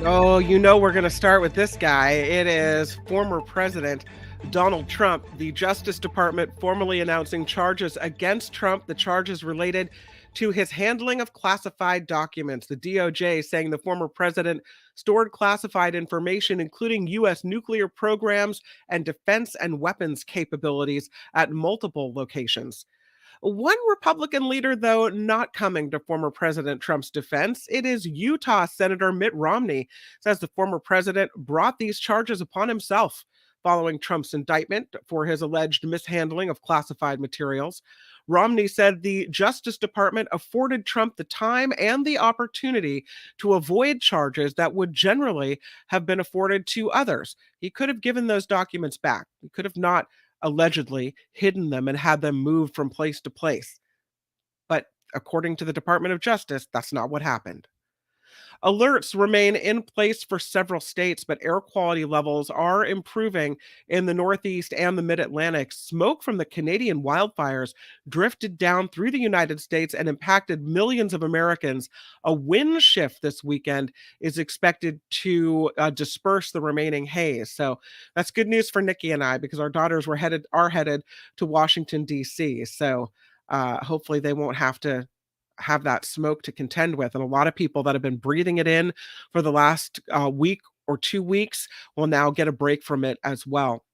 Oh, we're going to start with this guy. It is former President Donald Trump. The Justice Department formally announcing charges against Trump. The charges related to his handling of classified documents. The DOJ saying the former president stored classified information, including U.S. nuclear programs and defense and weapons capabilities at multiple locations. One Republican leader, though, not coming to former President Trump's defense. It is Utah Senator Mitt Romney, says the former president brought these charges upon himself following Trump's indictment for his alleged mishandling of classified materials. Romney said the Justice Department afforded Trump the time and the opportunity to avoid charges that would generally have been afforded to others. He could have given those documents back. He could have not allegedly hidden them and had them moved from place to place. But according to the Department of Justice, that's not what happened. Alerts remain in place for several states, but air quality levels are improving in the Northeast and the Mid-Atlantic. Smoke from the Canadian wildfires drifted down through the United States and impacted millions of Americans. A wind shift this weekend is expected to disperse the remaining haze. So that's good news for Nikki and I, because our daughters are headed to Washington, D.C. So hopefully they won't have to have that smoke to contend with. And a lot of people that have been breathing it in for the last week or 2 weeks will now get a break from it as well.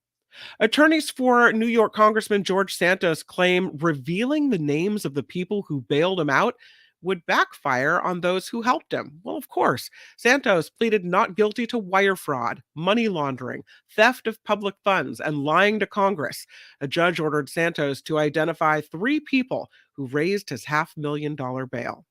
Attorneys for New York Congressman George Santos claim revealing the names of the people who bailed him out would backfire on those who helped him. Well, of course, Santos pleaded not guilty to wire fraud, money laundering, theft of public funds, and lying to Congress. A judge ordered Santos to identify 3 people who raised his $500,000 bail.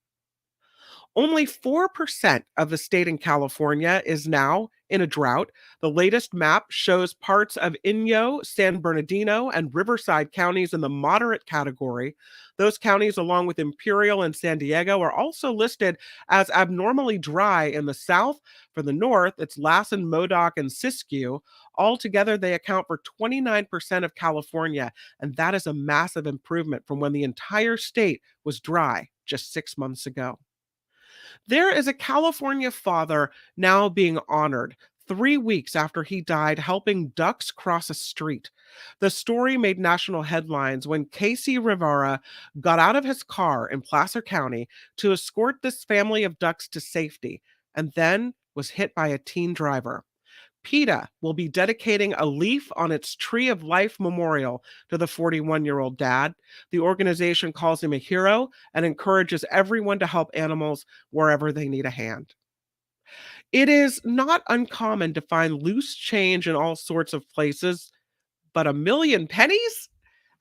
Only 4% of the state in California is now in a drought. The latest map shows parts of Inyo, San Bernardino, and Riverside counties in the moderate category. Those counties, along with Imperial and San Diego, are also listed as abnormally dry in the south. For the north, it's Lassen, Modoc, and Siskiyou. Altogether, they account for 29% of California, and that is a massive improvement from when the entire state was dry just 6 months ago. There is a California father now being honored 3 weeks after he died helping ducks cross a street. The story made national headlines when Casey Rivera got out of his car in Placer County to escort this family of ducks to safety, and then was hit by a teen driver. PETA will be dedicating a leaf on its Tree of Life memorial to the 41-year-old dad. The organization calls him a hero and encourages everyone to help animals wherever they need a hand. It is not uncommon to find loose change in all sorts of places, but $1 million pennies?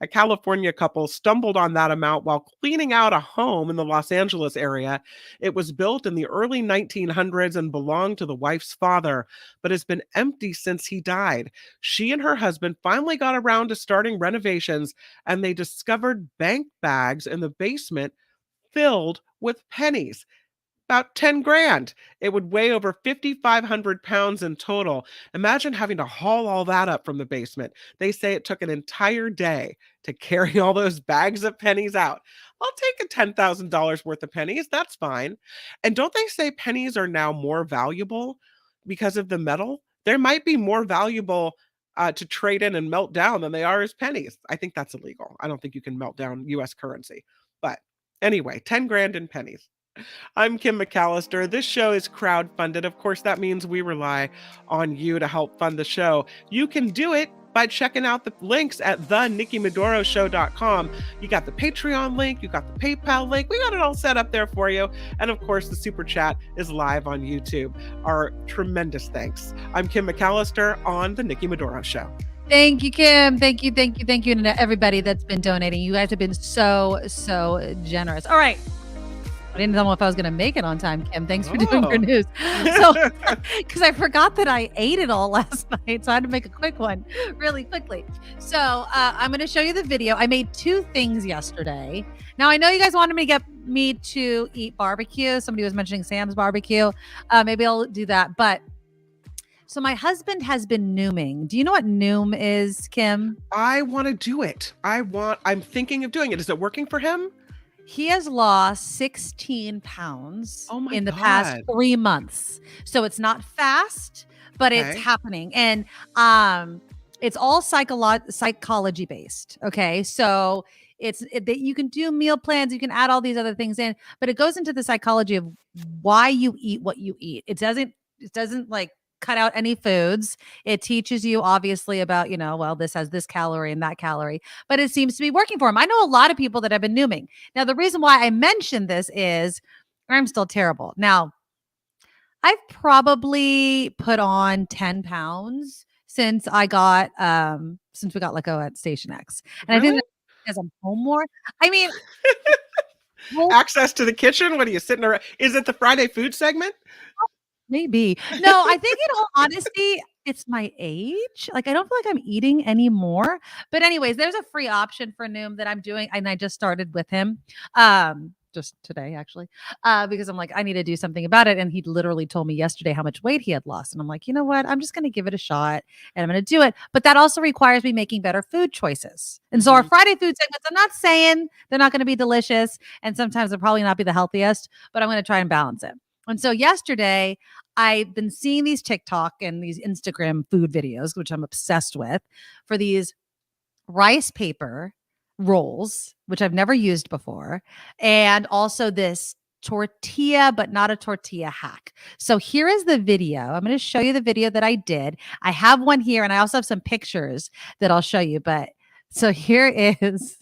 A California couple stumbled on that amount while cleaning out a home in the Los Angeles area. It was built in the early 1900s and belonged to the wife's father, but has been empty since he died. She and her husband finally got around to starting renovations, and they discovered bank bags in the basement filled with pennies. About 10 grand. It would weigh over 5,500 pounds in total. Imagine having to haul all that up from the basement. They say it took an entire day to carry all those bags of pennies out. I'll take a $10,000 worth of pennies. That's fine. And don't they say pennies are now more valuable because of the metal? There might be more valuable to trade in and melt down than they are as pennies. I think that's illegal. I don't think you can melt down US currency. But anyway, 10 grand in pennies. I'm Kim McAllister. This show is crowdfunded. Of course, that means we rely on you to help fund the show. You can do it by checking out the links at thenikkimedoroshow.com. You got the Patreon link, you got the PayPal link. We got it all set up there for you. And of course, the Super Chat is live on YouTube. Our tremendous thanks. I'm Kim McAllister on The Nikki Medoro Show. Thank you, Kim. Thank you. And to everybody that's been donating. You guys have been so generous. All right. I didn't know if I was going to make it on time, Kim. Thanks for doing your news. So, because I forgot that I ate it all last night, so I had to make a quick one really quickly. So I'm going to show you the video. I made 2 things yesterday. Now, I know you guys wanted me to get me to eat barbecue. Somebody was mentioning Sam's barbecue. Maybe I'll do that. But so my husband has been nooming. Do you know what noom is, Kim? I want to do it. I'm thinking of doing it. Is it working for him? He has lost 16 pounds in the past 3 months. So it's not fast, but it's happening. And it's all psychology based. Okay. So you can do meal plans. You can add all these other things in, but it goes into the psychology of why you eat what you eat. It doesn't like cut out any foods. It teaches you obviously about, this has this calorie and that calorie, but it seems to be working for him. I know a lot of people that have been nooming. Now, the reason why I mentioned this is I'm still terrible. Now, I've probably put on 10 pounds since we got let go at Station X. And Really? I think because I'm home more. I mean, access to the kitchen? What are you sitting around? Is it the Friday food segment? Maybe. No, I think in all honesty, it's my age. Like, I don't feel like I'm eating anymore. But anyways, there's a free option for Noom that I'm doing. And I just started with him just today, actually, because I'm like, I need to do something about it. And he literally told me yesterday how much weight he had lost. And I'm like, you know what? I'm just going to give it a shot and I'm going to do it. But that also requires me making better food choices. And so our Friday food segments, I'm not saying they're not going to be delicious. And sometimes they'll probably not be the healthiest, but I'm going to try and balance it. And so yesterday, I've been seeing these TikTok and these Instagram food videos, which I'm obsessed with, for these rice paper rolls, which I've never used before, and also this tortilla, but not a tortilla hack. So here is the video. I'm going to show you the video that I did. I have one here, and I also have some pictures that I'll show you. But so here is,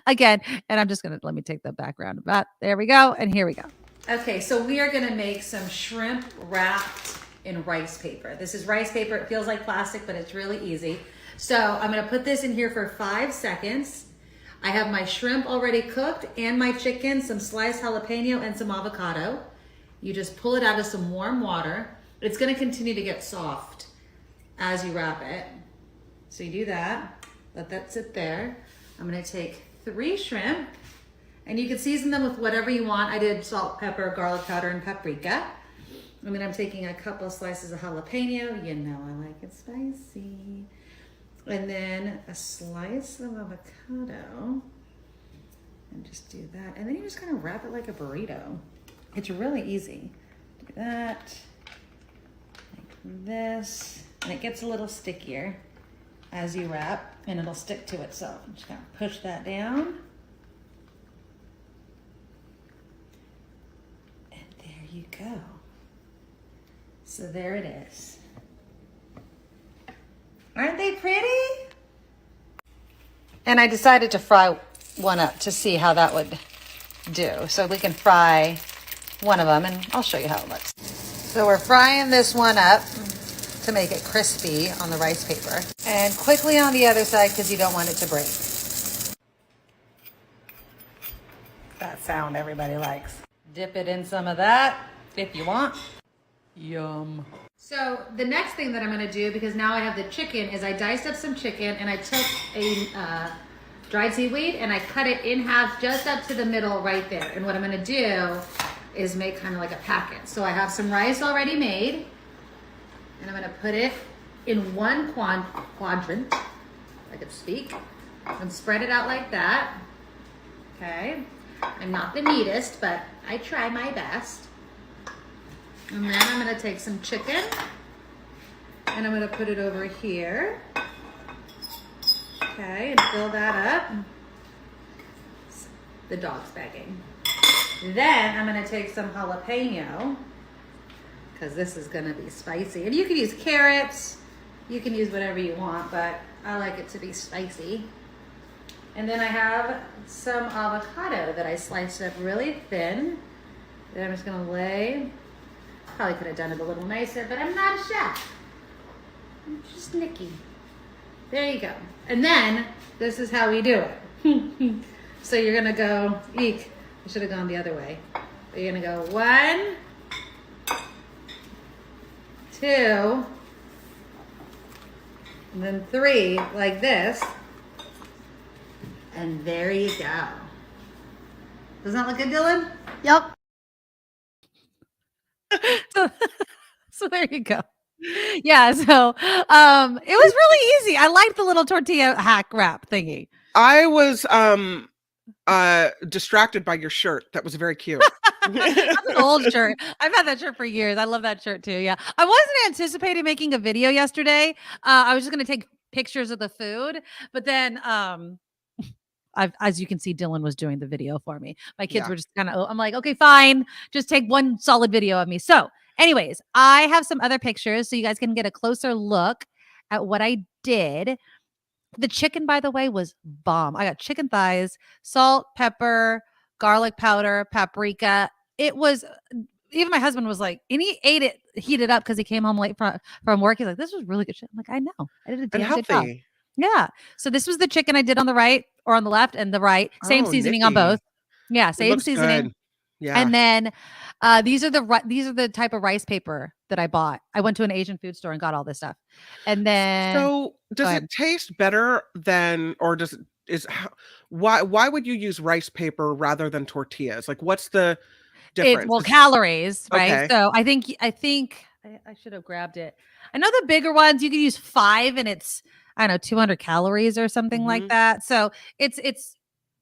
again, and I'm just going to, let me take the background about, there we go. And here we go. Okay, so we are going to make some shrimp wrapped in rice paper. This is rice paper. It feels like plastic, but it's really easy. So I'm going to put this in here for 5 seconds. I have my shrimp already cooked and my chicken, some sliced jalapeno and some avocado. You just pull it out of some warm water. It's going to continue to get soft as you wrap it. So you do that. Let that sit there. I'm going to take 3 shrimp. And you can season them with whatever you want. I did salt, pepper, garlic powder, and paprika. And then I'm taking a couple of slices of jalapeno. You know I like it spicy. And then a slice of avocado. And just do that. And then you just kind of wrap it like a burrito. It's really easy. Do that. Like this. And it gets a little stickier as you wrap. And it'll stick to itself. I'm just going to push that down. You go. So there it is. Aren't they pretty? And I decided to fry one up to see how that would do. So we can fry one of them and I'll show you how it looks. So we're frying this one up to make it crispy on the rice paper. And quickly on the other side because you don't want it to break. That sound everybody likes. Dip it in some of that if you want. Yum. So the next thing that I'm going to do, because now I have the chicken, is I diced up some chicken and I took a dried seaweed and I cut it in half just up to the middle right there. And what I'm going to do, is make kind of like a packet. So I have some rice already made, and I'm gonna put it in one quadrant, if I could speak, and spread it out like that. Okay, I'm not the neatest, but I try my best. And then I'm gonna take some chicken, and I'm gonna put it over here. Okay, and fill that up. The dog's begging. Then I'm gonna take some jalapeno, because this is gonna be spicy. And you can use carrots, you can use whatever you want, but I like it to be spicy. And then I have some avocado that I sliced up really thin. That I'm just gonna lay. Probably could have done it a little nicer, but I'm not a chef. I'm just Nikki. There you go. And then this is how we do it. So you're gonna go, eek. I should have gone the other way. But you're gonna go 1, 2, and then 3, like this. And there you go. Doesn't that look good, Dylan? Yep. So there you go. Yeah, so it was really easy. I liked the little tortilla hack wrap thingy. I was distracted by your shirt. That was very cute. That's an old shirt. I've had that shirt for years. I love that shirt too. Yeah. I wasn't anticipating making a video yesterday. I was just going to take pictures of the food, but then as you can see, Dylan was doing the video for me. My kids were just kind of, I'm like, okay, fine. Just take one solid video of me. So anyways, I have some other pictures so you guys can get a closer look at what I did. The chicken, by the way, was bomb. I got chicken thighs, salt, pepper, garlic powder, paprika. It was, even my husband was like, and he ate it, heated up because he came home late from work. He's like, this was really good shit. I'm like, I know. I did a damn good job. Yeah. So this was the chicken I did on the right or on the left and the right. Same seasoning Nikki. on both. Yeah, same seasoning. Good. Yeah. And then these are the type of rice paper that I bought. I went to an Asian food store and got all this stuff. And then So does it taste better than, or why would you use rice paper rather than tortillas? Like, what's the difference? Calories, right? Okay. So I think I should have grabbed it. I know the bigger ones you can use 5 and it's, I don't know, 200 calories or something like that. So it's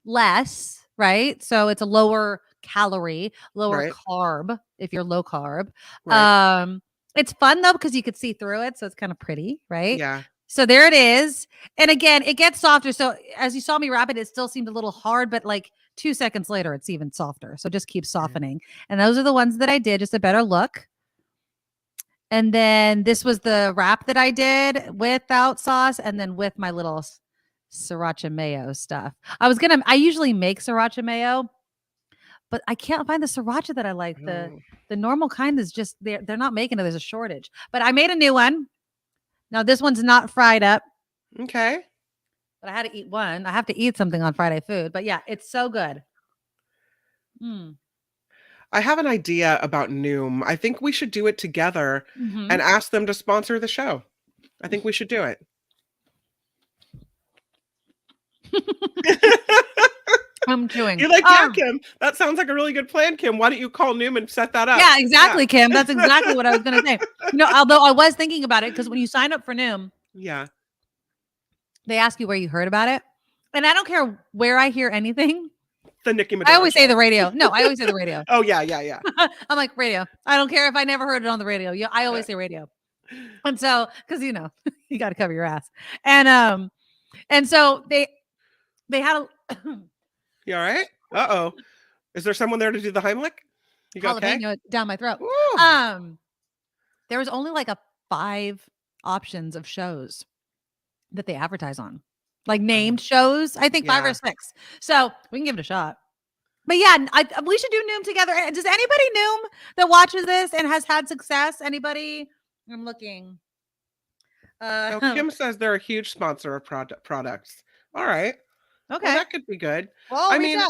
less, right? So it's a lower calorie, lower carb if you're low carb. Right. It's fun though because you could see through it, so it's kind of pretty, right? Yeah. So there it is. And again, it gets softer. So as you saw me wrap it, it still seemed a little hard, but like 2 seconds later, it's even softer. So just keep softening. And those are the ones that I did, just a better look. And then this was the wrap that I did without sauce and then with my little sriracha mayo stuff. I usually make sriracha mayo, but I can't find the sriracha that I like. The normal kind is just, they're not making it. There's a shortage. But I made a new one. Now this one's not fried up. Okay. But I had to eat one. I have to eat something on Friday food. But yeah, it's so good. I have an idea about Noom. I think we should do it together and ask them to sponsor the show. I think we should do it. I'm chewing. You're like, yeah, Kim, that sounds like a really good plan, Kim. Why don't you call Noom and set that up? Yeah, exactly, Kim. That's exactly what I was going to say. Although I was thinking about it because when you sign up for Noom, they ask you where you heard about it. And I don't care where I hear anything. The Nikki Medoro I always Show. say the radio. No, I always say the radio. Oh, yeah. I'm like, radio. I don't care if I never heard it on the radio. Yeah, I always say radio. And so, because you got to cover your ass. And so they had a You all right? Uh-oh. Is there someone there to do the Heimlich? You got okay? Down my throat. There was only like 5 options of shows that they advertise on. Like named shows, I think 5 or 6. So we can give it a shot. But yeah, we should do Noom together. Does anybody Noom that watches this and has had success? Anybody? I'm looking. Kim says they're a huge sponsor of products. All right. Okay. Well, that could be good. Well, I mean,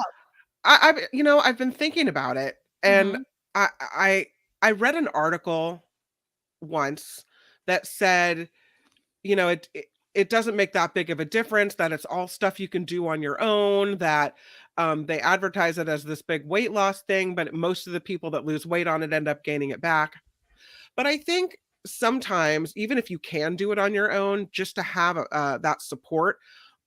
I've been thinking about it, and I read an article once that said, it doesn't make that big of a difference, that it's all stuff you can do on your own, that They advertise it as this big weight loss thing, but most of the people that lose weight on it end up gaining it back. But I think sometimes, even if you can do it on your own, just to have that support,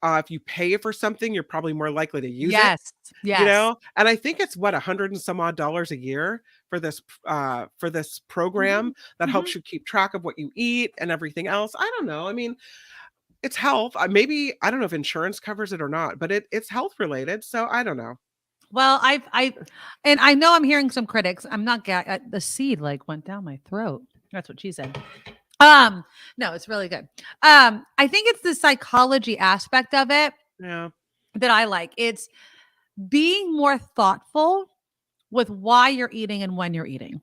if you pay for something, you're probably more likely to use it. Yes. You know, and I think it's what $100 and some odd a year for this program that helps you keep track of what you eat and everything else. I don't know. I mean, it's health. Maybe I don't know if insurance covers it or not, but it's health related. So I don't know. Well, and I know I'm hearing some critics. I'm not the seed like went down my throat. That's what she said. No, it's really good. I think it's the psychology aspect of it that I like. It's being more thoughtful with why you're eating and when you're eating.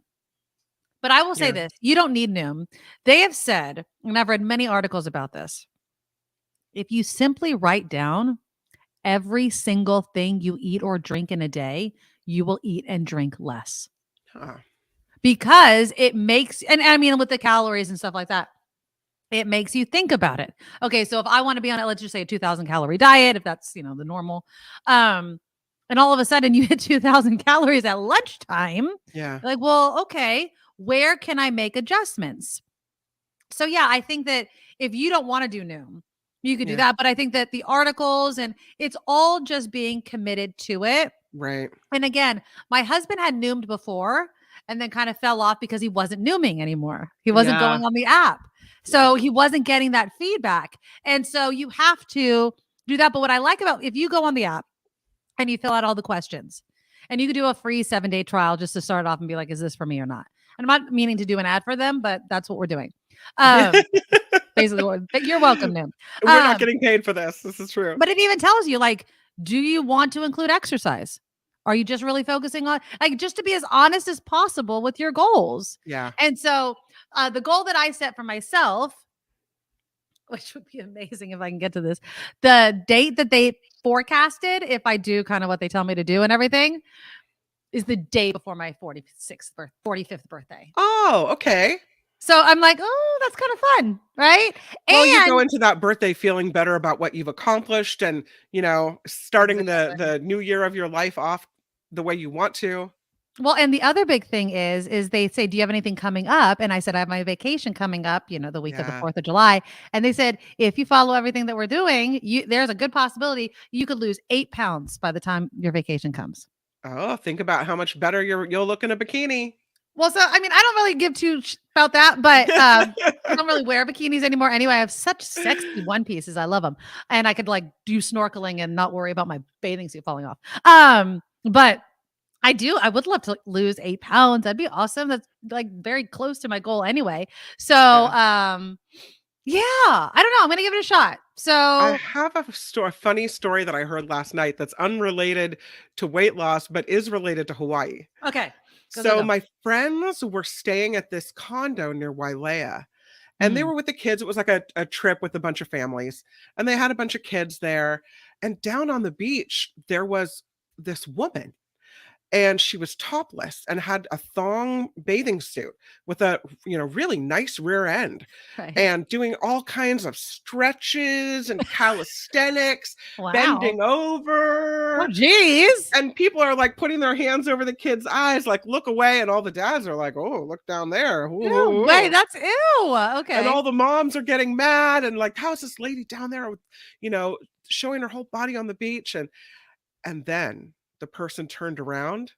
But I will say this, you don't need Noom. They have said, and I've read many articles about this, if you simply write down every single thing you eat or drink in a day, you will eat and drink less. Because it makes, and I mean, with the calories and stuff like that, it makes you think about it. Okay, so if I want to be on, let's just say a 2,000 calorie diet, if that's, the normal, and all of a sudden you hit 2,000 calories at lunchtime, like, well, okay, where can I make adjustments? So yeah, I think that if you don't want to do Noom, you could do that. But I think that the articles and it's all just being committed to it. Right. And again, my husband had Noomed before and then kind of fell off because he wasn't Nooming anymore. He wasn't going on the app. So he wasn't getting that feedback. And so you have to do that. But what I like about if you go on the app and you fill out all the questions and you could do a free 7-day trial just to start off and be like, is this for me or not? And I'm not meaning to do an ad for them, but that's what we're doing. Basically, but you're welcome, Noom. We're not getting paid for this. This is true. But it even tells you, like, do you want to include exercise? Are you just really focusing on, like, just to be as honest as possible with your goals? Yeah. And so the goal that I set for myself, which would be amazing if I can get to this, the date that they forecasted, if I do kind of what they tell me to do and everything, is the day before my 45th birthday. Oh, okay. So I'm like, oh, that's kind of fun, right? Well, you go into that birthday feeling better about what you've accomplished and, starting the new year of your life off the way you want to. Well, and the other big thing is they say, do you have anything coming up? And I said, I have my vacation coming up, the week of the 4th of July. And they said, if you follow everything that we're doing, there's a good possibility you could lose 8 pounds by the time your vacation comes. Oh, think about how much better you'll look in a bikini. Well, so, I mean, I don't really give two about that, but I don't really wear bikinis anymore. Anyway, I have such sexy one pieces. I love them. And I could do snorkeling and not worry about my bathing suit falling off. But I would love to lose 8 pounds. That'd be awesome. That's very close to my goal anyway. So, I don't know. I'm going to give it a shot. So I have a funny story that I heard last night that's unrelated to weight loss, but is related to Hawaii. Okay. So my friends were staying at this condo near Wailea and they were with the kids. It was like a trip with a bunch of families and they had a bunch of kids there. And down on the beach, there was this woman and she was topless and had a thong bathing suit with a, really nice rear end and doing all kinds of stretches and calisthenics, bending over. Oh, geez. And people are putting their hands over the kids' eyes, look away. And all the dads are like, oh, look down there. Ew, wait, that's ew. Okay. And all the moms are getting mad and how is this lady down there, showing her whole body on the beach? And then the person turned around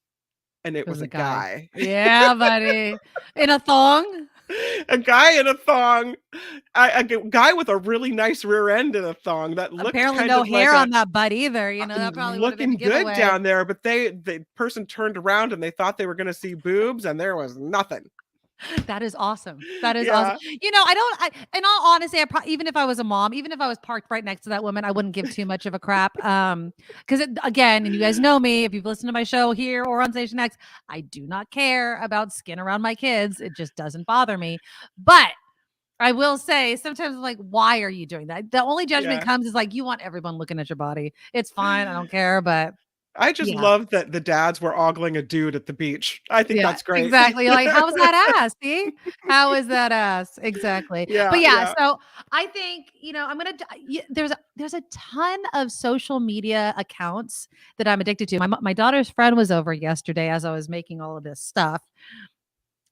and it was a guy. Yeah, buddy. In a thong? A guy in a thong. A guy with a really nice rear end in a thong that looked apparently no hair on that butt either. That probably looking good down there. But the person turned around and they thought they were going to see boobs and there was nothing. That is awesome. That is awesome. In all honesty, even if I was a mom, even if I was parked right next to that woman, I wouldn't give too much of a crap. Because again, and you guys know me, if you've listened to my show here or on Station X, I do not care about skin around my kids. It just doesn't bother me. But I will say sometimes I'm why are you doing that? The only judgment comes is you want everyone looking at your body. It's fine. I don't care. But I just love that the dads were ogling a dude at the beach. I think that's great. Exactly. Like, how was that ass? See? How is that ass? Exactly. But so I think, there's a ton of social media accounts that I'm addicted to. My daughter's friend was over yesterday as I was making all of this stuff.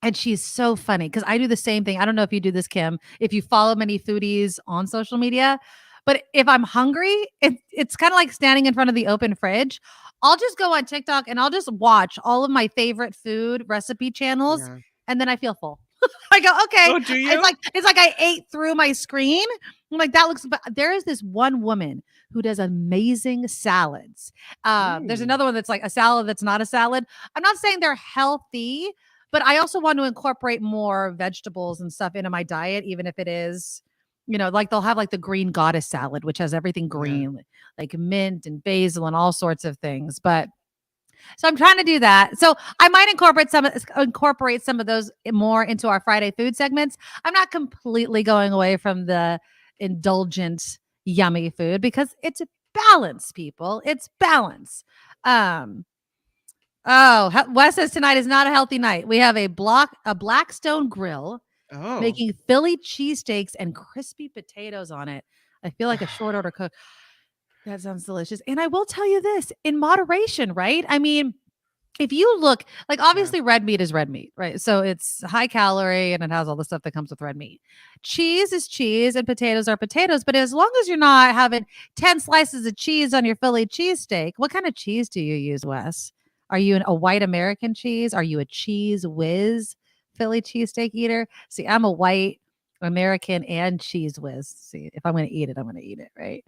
And she's so funny because I do the same thing. I don't know if you do this, Kim, if you follow many foodies on social media, but if I'm hungry, it's kind of like standing in front of the open fridge. I'll just go on TikTok and I'll just watch all of my favorite food recipe channels. Yeah. And then I feel full. I go, okay. Oh, do you? It's like I ate through my screen. I'm like, that looks, but there is this one woman who does amazing salads. There's another one that's like a salad that's not a salad. I'm not saying they're healthy, but I also want to incorporate more vegetables and stuff into my diet, even if it is, like they'll have like the green goddess salad, which has everything green, like mint and basil and all sorts of things. But so I'm trying to do that. So I might incorporate some of those more into our Friday food segments. I'm not completely going away from the indulgent, yummy food because it's balance, people. It's balance. Wes says tonight is not a healthy night. We have a Blackstone grill making Philly cheesesteaks and crispy potatoes on it. I feel like a short order cook. That sounds delicious. And I will tell you this, in moderation, right? I mean, if you look, like obviously red meat is red meat, right? So it's high calorie and it has all the stuff that comes with red meat. Cheese is cheese and potatoes are potatoes. But as long as you're not having 10 slices of cheese on your Philly cheesesteak, what kind of cheese do you use, Wes? Are you a white American cheese? Are you a cheese whiz Philly cheesesteak eater? See, I'm a white American and cheese whiz. See, if I'm going to eat it, I'm going to eat it, right?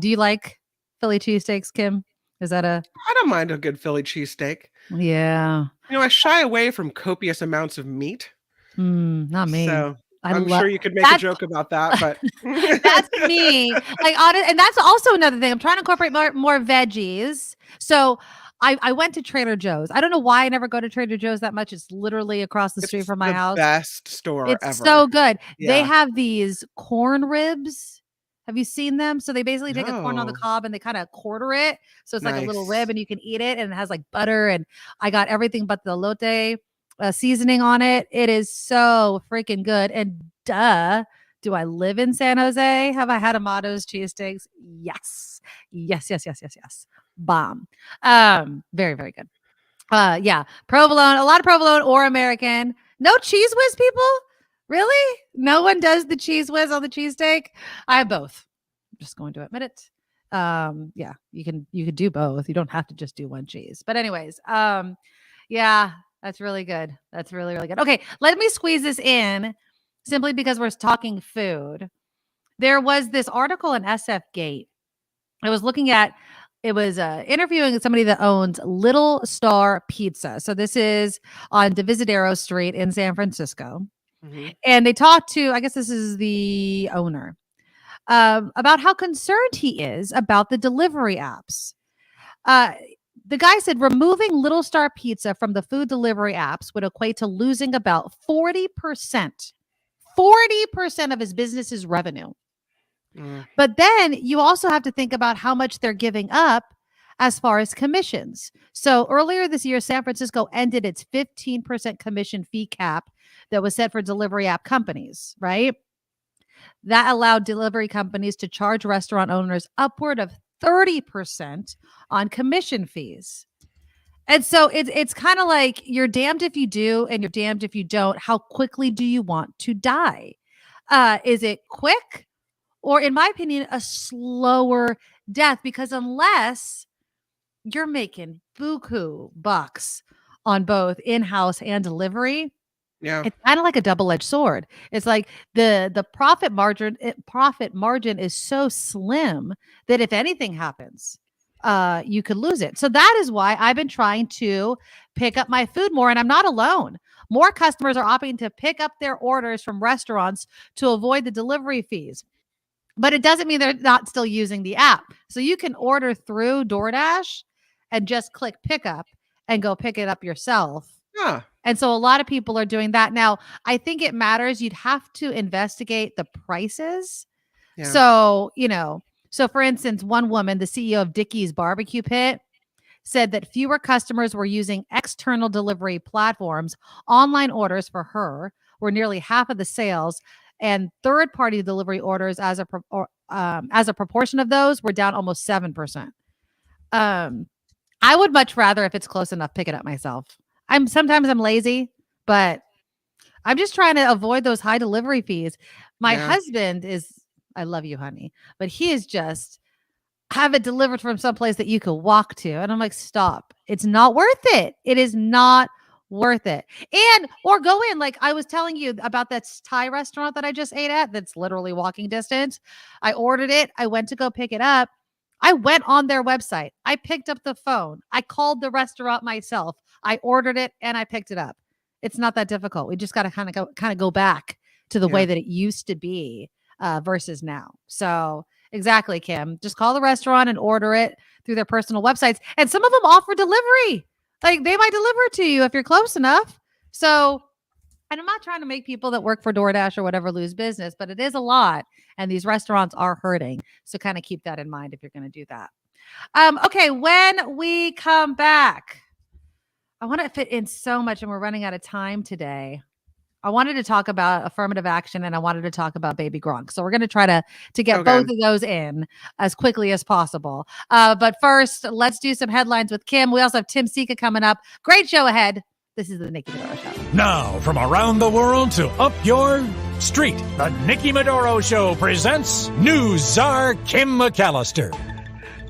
Do you like Philly cheesesteaks, Kim? Is that I don't mind a good Philly cheesesteak. Yeah. I shy away from copious amounts of meat. Not me. So I'm sure you could make a joke about that, but that's me. And that's also another thing. I'm trying to incorporate more veggies. So I went to Trader Joe's. I don't know why I never go to Trader Joe's that much. It's literally across the street from my house. Best store ever. It's so good. Yeah. They have these corn ribs. Have you seen them? So they basically take a corn on the cob and they kind of quarter it. So it's like a little rib and you can eat it. And it has like butter. And I got everything but the elote seasoning on it. It is so freaking good. And do I live in San Jose? Have I had Amato's cheesesteaks? Yes. Bomb. Very, very good. Provolone, a lot of provolone or American. No cheese whiz, people? Really? No one does the cheese whiz on the cheesesteak? I have both. I'm just going to admit it. You could do both. You don't have to just do one cheese. But anyways, that's really good. That's really, really good. Okay, let me squeeze this in simply because we're talking food. There was this article in SF Gate. I was looking at it was interviewing somebody that owns Little Star Pizza. So this is on Divisadero Street in San Francisco. Mm-hmm. And they talked to, I guess this is the owner, about how concerned he is about the delivery apps. The guy said removing Little Star Pizza from the food delivery apps would equate to losing about 40% of his business's revenue. But then you also have to think about how much they're giving up as far as commissions. So earlier this year, San Francisco ended its 15% commission fee cap that was set for delivery app companies, right? That allowed delivery companies to charge restaurant owners upward of 30% on commission fees. And so it's kind of like you're damned if you do and you're damned if you don't. How quickly do you want to die? Is it quick? Or in my opinion, a slower death, because unless you're making buku bucks on both in-house and delivery, it's kind of like a double-edged sword. It's like the profit margin is so slim that if anything happens, you could lose it. So that is why I've been trying to pick up my food more, and I'm not alone. More customers are opting to pick up their orders from restaurants to avoid the delivery fees. But it doesn't mean they're not still using the app. So you can order through DoorDash and just click pickup and go pick it up yourself. Yeah. And so a lot of people are doing that. Now, I think it matters. You'd have to investigate the prices. Yeah. So, so for instance, one woman, the CEO of Dickie's Barbecue Pit, said that fewer customers were using external delivery platforms. Online orders for her were nearly half of the sales, and third-party delivery orders as a proportion of those were down almost 7%. I would much rather, if it's close enough, pick it up myself. Sometimes I'm lazy, but I'm just trying to avoid those high delivery fees. My husband is, I love you, honey, but he is just have it delivered from someplace that you could walk to. And I'm like, stop. It's not worth it. It is not worth it. Or go in, like I was telling you about that Thai restaurant that I just ate at, that's literally walking distance. I ordered it. I went to go pick it up. I went on their website. I picked up the phone. I called the restaurant myself. I ordered it and I picked it up. It's not that difficult. We just got to kind of go back to the way that it used to be versus now. So exactly, Kim. Just call the restaurant and order it through their personal websites. And some of them offer delivery. Like they might deliver it to you if you're close enough. So, and I'm not trying to make people that work for DoorDash or whatever lose business, but it is a lot. And these restaurants are hurting. So kind of keep that in mind if you're going to do that. Okay, when we come back, I want to fit in so much and we're running out of time today. I wanted to talk about affirmative action and I wanted to talk about baby Gronk. So we're going to try to get both of those in as quickly as possible. But first, let's do some headlines with Kim. We also have Tim Sika coming up. Great show ahead. This is the Nikki Medoro Show. Now, from around the world to up your street, the Nikki Medoro Show presents News Czar Kim McAllister.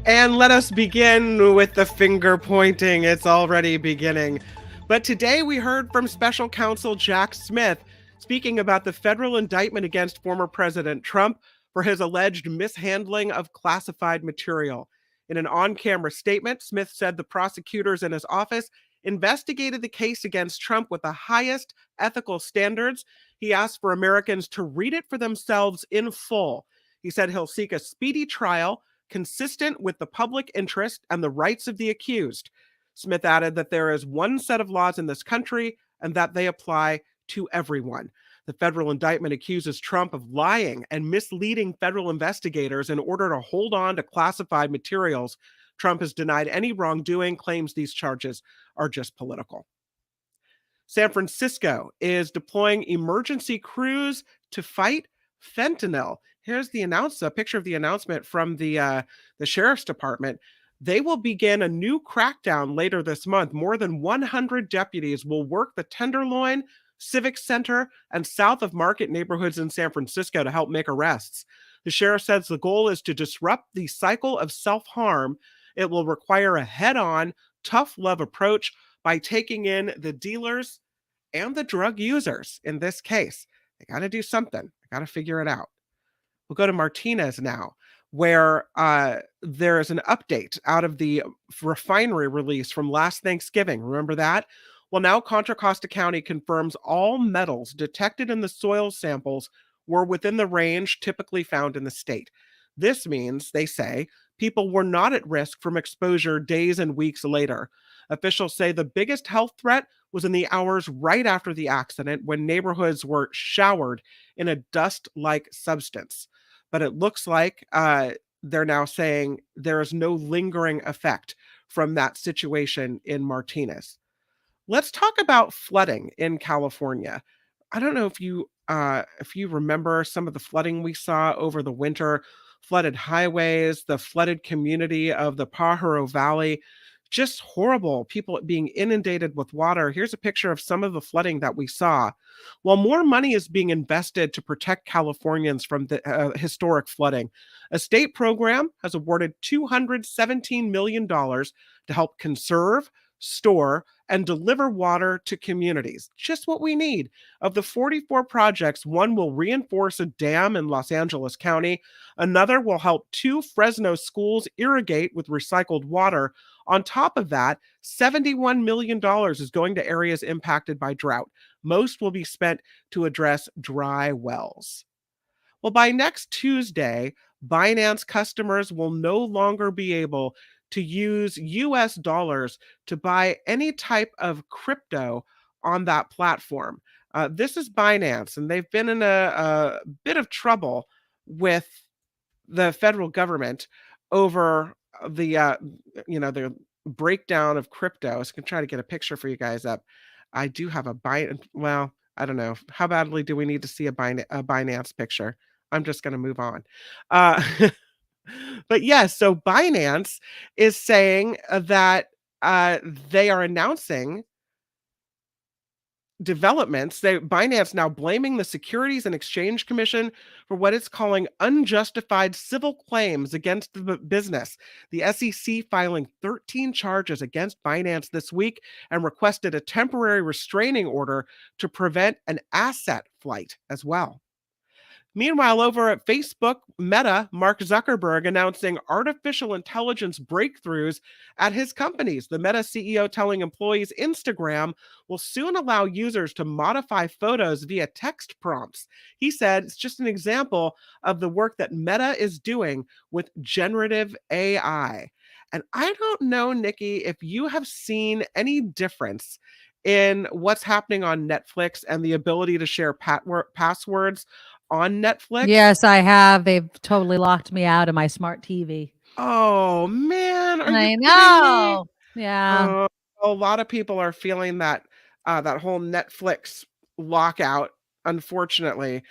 And let us begin with the finger pointing. It's already beginning. But today we heard from special counsel Jack Smith speaking about the federal indictment against former President Trump for his alleged mishandling of classified material. In an on-camera statement, Smith said the prosecutors in his office investigated the case against Trump with the highest ethical standards. He asked for Americans to read it for themselves in full. He said he'll seek a speedy trial consistent with the public interest and the rights of the accused. Smith added that there is one set of laws in this country and that they apply to everyone. The federal indictment accuses Trump of lying and misleading federal investigators in order to hold on to classified materials. Trump has denied any wrongdoing, claims these charges are just political. San Francisco is deploying emergency crews to fight fentanyl. Here's a picture of the announcement from the sheriff's department. They will begin a new crackdown later this month. More than 100 deputies will work the Tenderloin, Civic Center, and South of Market neighborhoods in San Francisco to help make arrests. The sheriff says the goal is to disrupt the cycle of self-harm. It will require a head-on, tough love approach by taking in the dealers and the drug users in this case. They got to do something. They got to figure it out. We'll go to Martinez now, where there is an update out of the refinery release from last Thanksgiving. Remember that? Well, now Contra Costa County confirms all metals detected in the soil samples were within the range typically found in the state. This means, they say, people were not at risk from exposure days and weeks later. Officials say the biggest health threat was in the hours right after the accident when neighborhoods were showered in a dust-like substance. But it looks like they're now saying there is no lingering effect from that situation in Martinez. Let's talk about flooding in California. I don't know if you remember some of the flooding we saw over the winter, flooded highways, the flooded community of the Pajaro Valley. Just horrible, people being inundated with water. Here's a picture of some of the flooding that we saw. While more money is being invested to protect Californians from the historic flooding, a state program has awarded $217 million to help conserve, store, and deliver water to communities. Just what we need. Of the 44 projects, one will reinforce a dam in Los Angeles County. Another will help 2 Fresno schools irrigate with recycled water. On top of that, $71 million is going to areas impacted by drought. Most will be spent to address dry wells. Well, by next Tuesday, Binance customers will no longer be able to use US dollars to buy any type of crypto on that platform. This is Binance, and they've been in a bit of trouble with the federal government over the breakdown of crypto. So I can try to get a picture for you guys up. I do have a well, I don't know. How badly do we need to see a Binance picture? I'm just going to move on. But yes, so Binance is saying that they are announcing developments. Binance now blaming the Securities and Exchange Commission for what it's calling unjustified civil claims against the business. The SEC filing 13 charges against Binance this week and requested a temporary restraining order to prevent an asset flight as well. Meanwhile, over at Facebook, Meta, Mark Zuckerberg announcing artificial intelligence breakthroughs at his companies. The Meta CEO telling employees Instagram will soon allow users to modify photos via text prompts. He said it's just an example of the work that Meta is doing with generative AI. And I don't know, Nikki, if you have seen any difference in what's happening on Netflix and the ability to share passwords on Netflix. Yes, I have. They've totally locked me out of my smart TV. Oh man, are I you know. kidding me? Yeah. A lot of people are feeling that that whole Netflix lockout, unfortunately,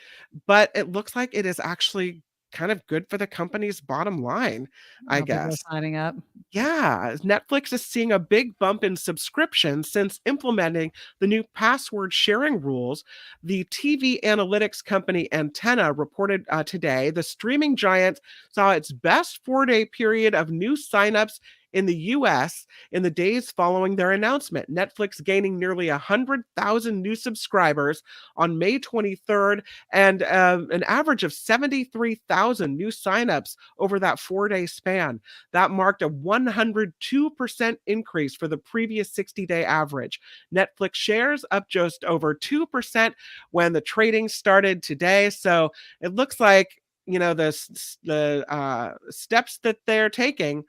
but it looks like it is actually kind of good for the company's bottom line, I People are guess. signing up. Yeah, Netflix is seeing a big bump in subscriptions since implementing the new password sharing rules. The TV analytics company Antenna reported today the streaming giant saw its best 4-day period of new signups in the US in the days following their announcement. Netflix gaining nearly 100,000 new subscribers on May 23rd and an average of 73,000 new signups over that 4-day span. That marked a 102% increase for the previous 60-day average. Netflix shares up just over 2% when the trading started today. So it looks like, the steps that they're taking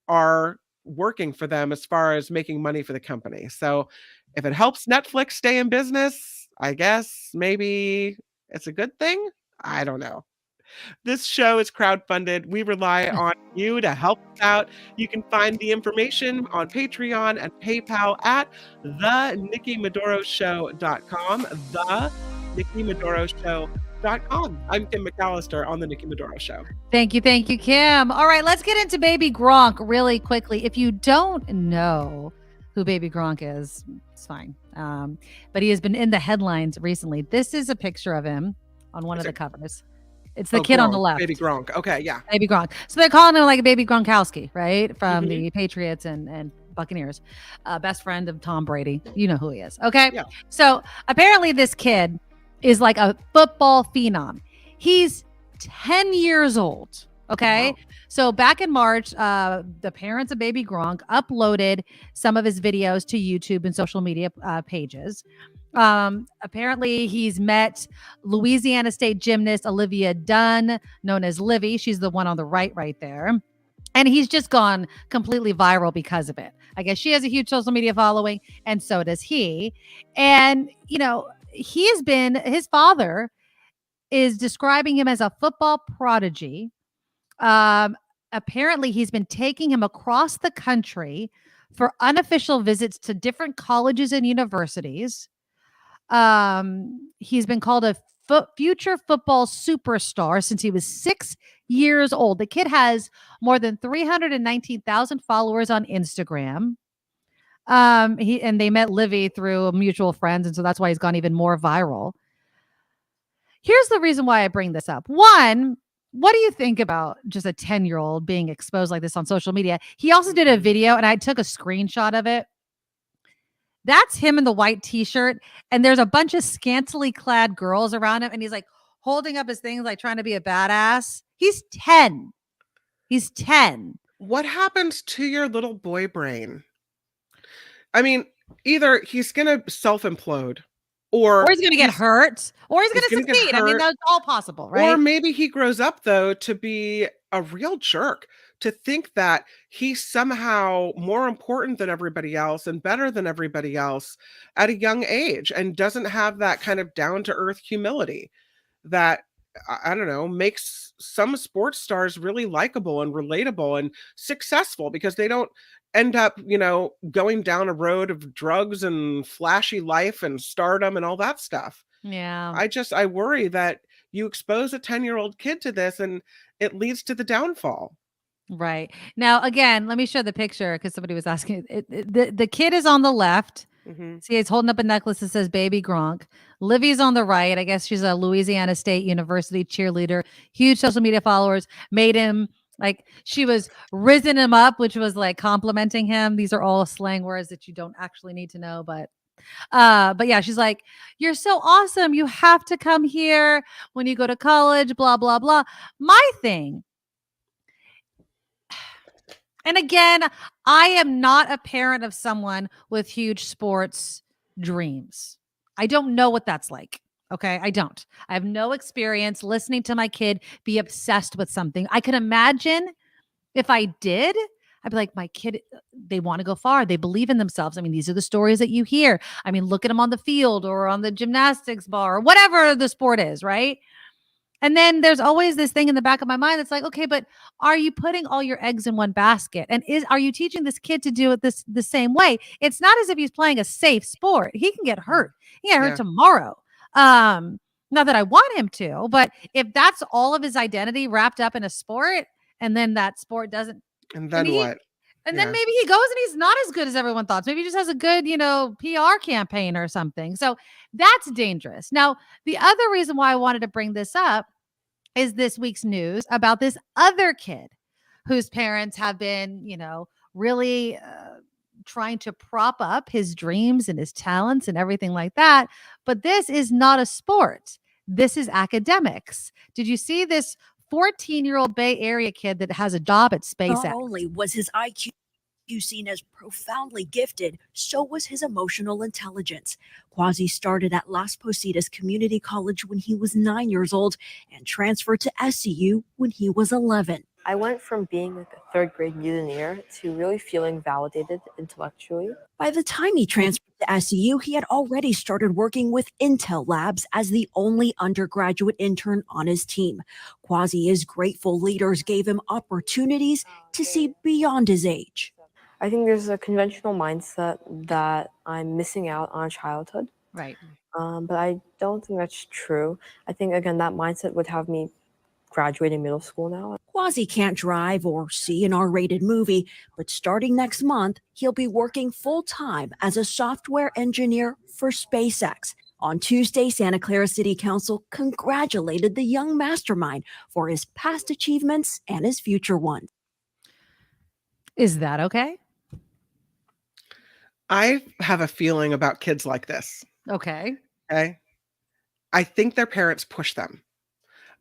are working for them as far as making money for the company. So if it helps Netflix stay in business, I guess maybe it's a good thing. I don't know. This show is crowdfunded. We rely on you to help us out. You can find the information on Patreon and PayPal at thenikkimedoroshow.com. thenikkimedoroshow.com. I'm Kim McAllister on The Nikki Medoro Show. Thank you, Kim. All right, let's get into Baby Gronk really quickly. If you don't know who Baby Gronk is, it's fine. But he has been in the headlines recently. This is a picture of him on one of the covers. It's the kid Gronk, on the left. Baby Gronk. Okay, yeah. Baby Gronk. So they're calling him like a Baby Gronkowski, right? From the Patriots and Buccaneers. Best friend of Tom Brady. You know who he is. Okay. Yeah. So apparently this kid is like a football phenom. He's 10 years old. Okay. Wow. So back in March, the parents of Baby Gronk uploaded some of his videos to YouTube and social media pages. Apparently he's met Louisiana State gymnast Olivia Dunn, known as Livy. She's the one on the right there. And he's just gone completely viral because of it. I guess she has a huge social media following, and so does he. And, his father is describing him as a football prodigy. Apparently he's been taking him across the country for unofficial visits to different colleges and universities. He's been called a future football superstar since he was 6 years old. The kid has more than 319,000 followers on Instagram. They met Livy through mutual friends, and so that's why he's gone even more viral. Here's the reason why I bring this up. One, what do you think about just a 10-year-old being exposed like this on social media? He also did a video, and I took a screenshot of it. That's him in the white t-shirt, and there's a bunch of scantily clad girls around him, and he's like holding up his things, like trying to be a badass. He's 10. He's 10. What happens to your little boy brain? I mean, either he's going to self-implode, or he's going to get hurt, or he's going to succeed. I mean, that's all possible, right? Or maybe he grows up, though, to be a real jerk, to think that he's somehow more important than everybody else and better than everybody else at a young age, and doesn't have that kind of down-to-earth humility that I don't know, makes some sports stars really likable and relatable and successful because they don't end up, going down a road of drugs and flashy life and stardom and all that stuff. Yeah. I worry that you expose a 10-year-old kid to this and it leads to the downfall. Right. Now, again, let me show the picture because somebody was asking. The kid is on the left. Mm-hmm. See, he's holding up a necklace that says Baby Gronk. Livy's on the right. I guess she's a Louisiana State University cheerleader. Huge social media followers. Made him like she was risen him up, which was like complimenting him. These are all slang words that you don't actually need to know, but yeah, she's like, "You're so awesome. You have to come here when you go to college." Blah blah blah. My thing. And again, I am not a parent of someone with huge sports dreams. I don't know what that's like. Okay. I don't. I have no experience listening to my kid be obsessed with something. I can imagine if I did, I'd be like, my kid, they want to go far. They believe in themselves. I mean, these are the stories that you hear. I mean, look at them on the field or on the gymnastics bar or whatever the sport is, right? And then there's always this thing in the back of my mind that's like, okay, but are you putting all your eggs in one basket? And are you teaching this kid to do it the same way? It's not as if he's playing a safe sport. He can get hurt. He can get hurt tomorrow. Not that I want him to, but if that's all of his identity wrapped up in a sport, and then that sport doesn't, and then what? And then maybe he goes and he's not as good as everyone thought. Maybe he just has a good, PR campaign or something. So that's dangerous. Now, the other reason why I wanted to bring this up is this week's news about this other kid whose parents have been, really trying to prop up his dreams and his talents and everything like that. But this is not a sport. This is academics. Did you see this 14-year-old Bay Area kid that has a job at SpaceX? Not only was his IQ seen as profoundly gifted, so was his emotional intelligence. Quasi started at Las Positas Community College when he was 9 years old and transferred to SCU when he was 11. I went from being like a third grade mutineer to really feeling validated intellectually. By the time he transferred to SCU, he had already started working with Intel Labs as the only undergraduate intern on his team. Quasi is grateful leaders gave him opportunities to see beyond his age. I think there's a conventional mindset that I'm missing out on childhood. Right. But I don't think that's true. I think, again, that mindset would have me graduating middle school now. Quasi can't drive or see an R-rated movie, but starting next month, he'll be working full-time as a software engineer for SpaceX. On Tuesday, Santa Clara City Council congratulated the young mastermind for his past achievements and his future ones. Is that okay? I have a feeling about kids like this. Okay. I think their parents push them.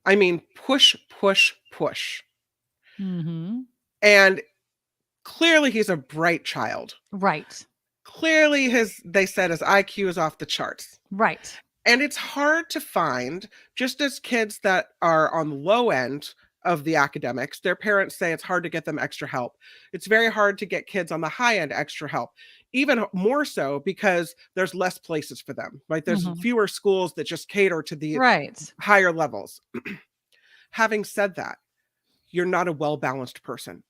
I mean, push. Mm-hmm. And clearly he's a bright child. Right. Clearly they said his IQ is off the charts. Right. And it's hard to find, just as kids that are on the low end of the academics, their parents say it's hard to get them extra help. It's very hard to get kids on the high end extra help, even more so because there's less places for them, right? There's fewer schools that just cater to the higher levels. Having said that, you're not a well-balanced person.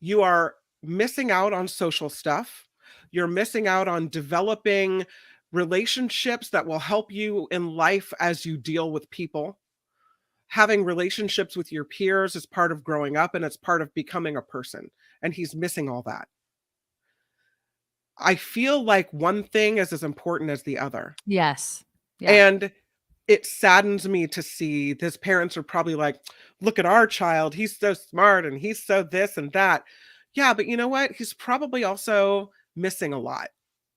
You are missing out on social stuff. You're missing out on developing relationships that will help you in life as you deal with people. Having relationships with your peers is part of growing up and it's part of becoming a person. And he's missing all that. I feel like one thing is as important as the other. Yes. Yeah. And it saddens me to see his parents are probably like, look at our child. He's so smart and he's so this and that. Yeah, but you know what? He's probably also missing a lot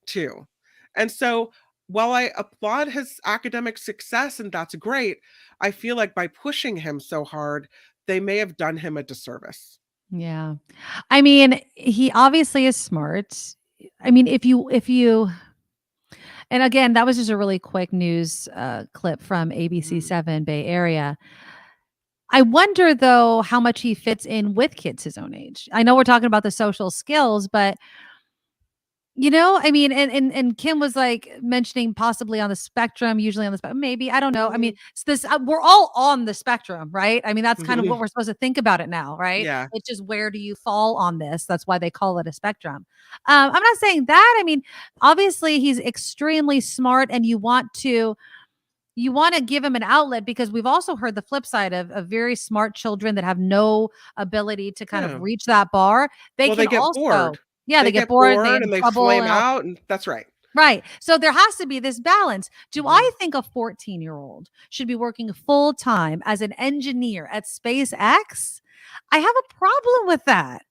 too. And so while I applaud his academic success and that's great, I feel like by pushing him so hard, they may have done him a disservice. Yeah. I mean, he obviously is smart. I mean, if you, and again, that was just a really quick news clip from ABC7 Bay Area. I wonder, though, how much he fits in with kids his own age. I know we're talking about the social skills, but I mean, and Kim was like mentioning possibly on the spectrum, usually on the spectrum, maybe, I don't know. I mean, it's this, we're all on the spectrum, right? I mean, that's kind of what we're supposed to think about it now, right? Yeah. It's just, where do you fall on this? That's why they call it a spectrum. I'm not saying that. I mean, obviously he's extremely smart, and you want to give him an outlet, because we've also heard the flip side of very smart children that have no ability to kind of reach that bar. They Well, they can get also, bored. they get bored, they and in they trouble, flame and all. out, and that's right. Right. So there has to be this balance. Do I think a 14-year-old should be working full time as an engineer at SpaceX? I have a problem with that.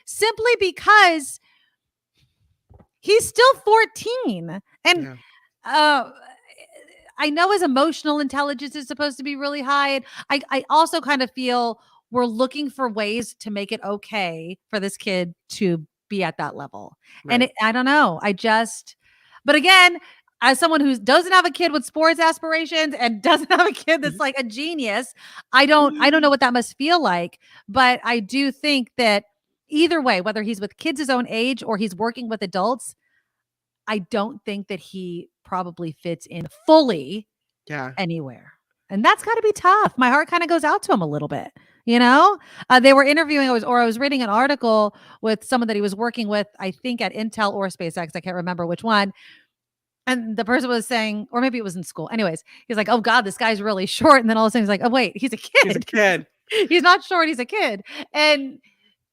Simply because he's still 14. And I know his emotional intelligence is supposed to be really high. And I also kind of feel we're looking for ways to make it okay for this kid to be at that level. Right. And I don't know. But again, as someone who doesn't have a kid with sports aspirations and doesn't have a kid that's like a genius, I don't know what that must feel like. But I do think that either way, whether he's with kids his own age or he's working with adults, I don't think that he probably fits in fully anywhere. And that's got to be tough. My heart kind of goes out to him a little bit. They were interviewing, I was reading an article with someone that he was working with, I think at Intel or SpaceX. I can't remember which one. And the person was saying, or maybe it was in school. Anyways, he's like, oh God, this guy's really short. And then all of a sudden he's like, oh wait, he's a kid. He's a kid. He's not short. He's a kid. And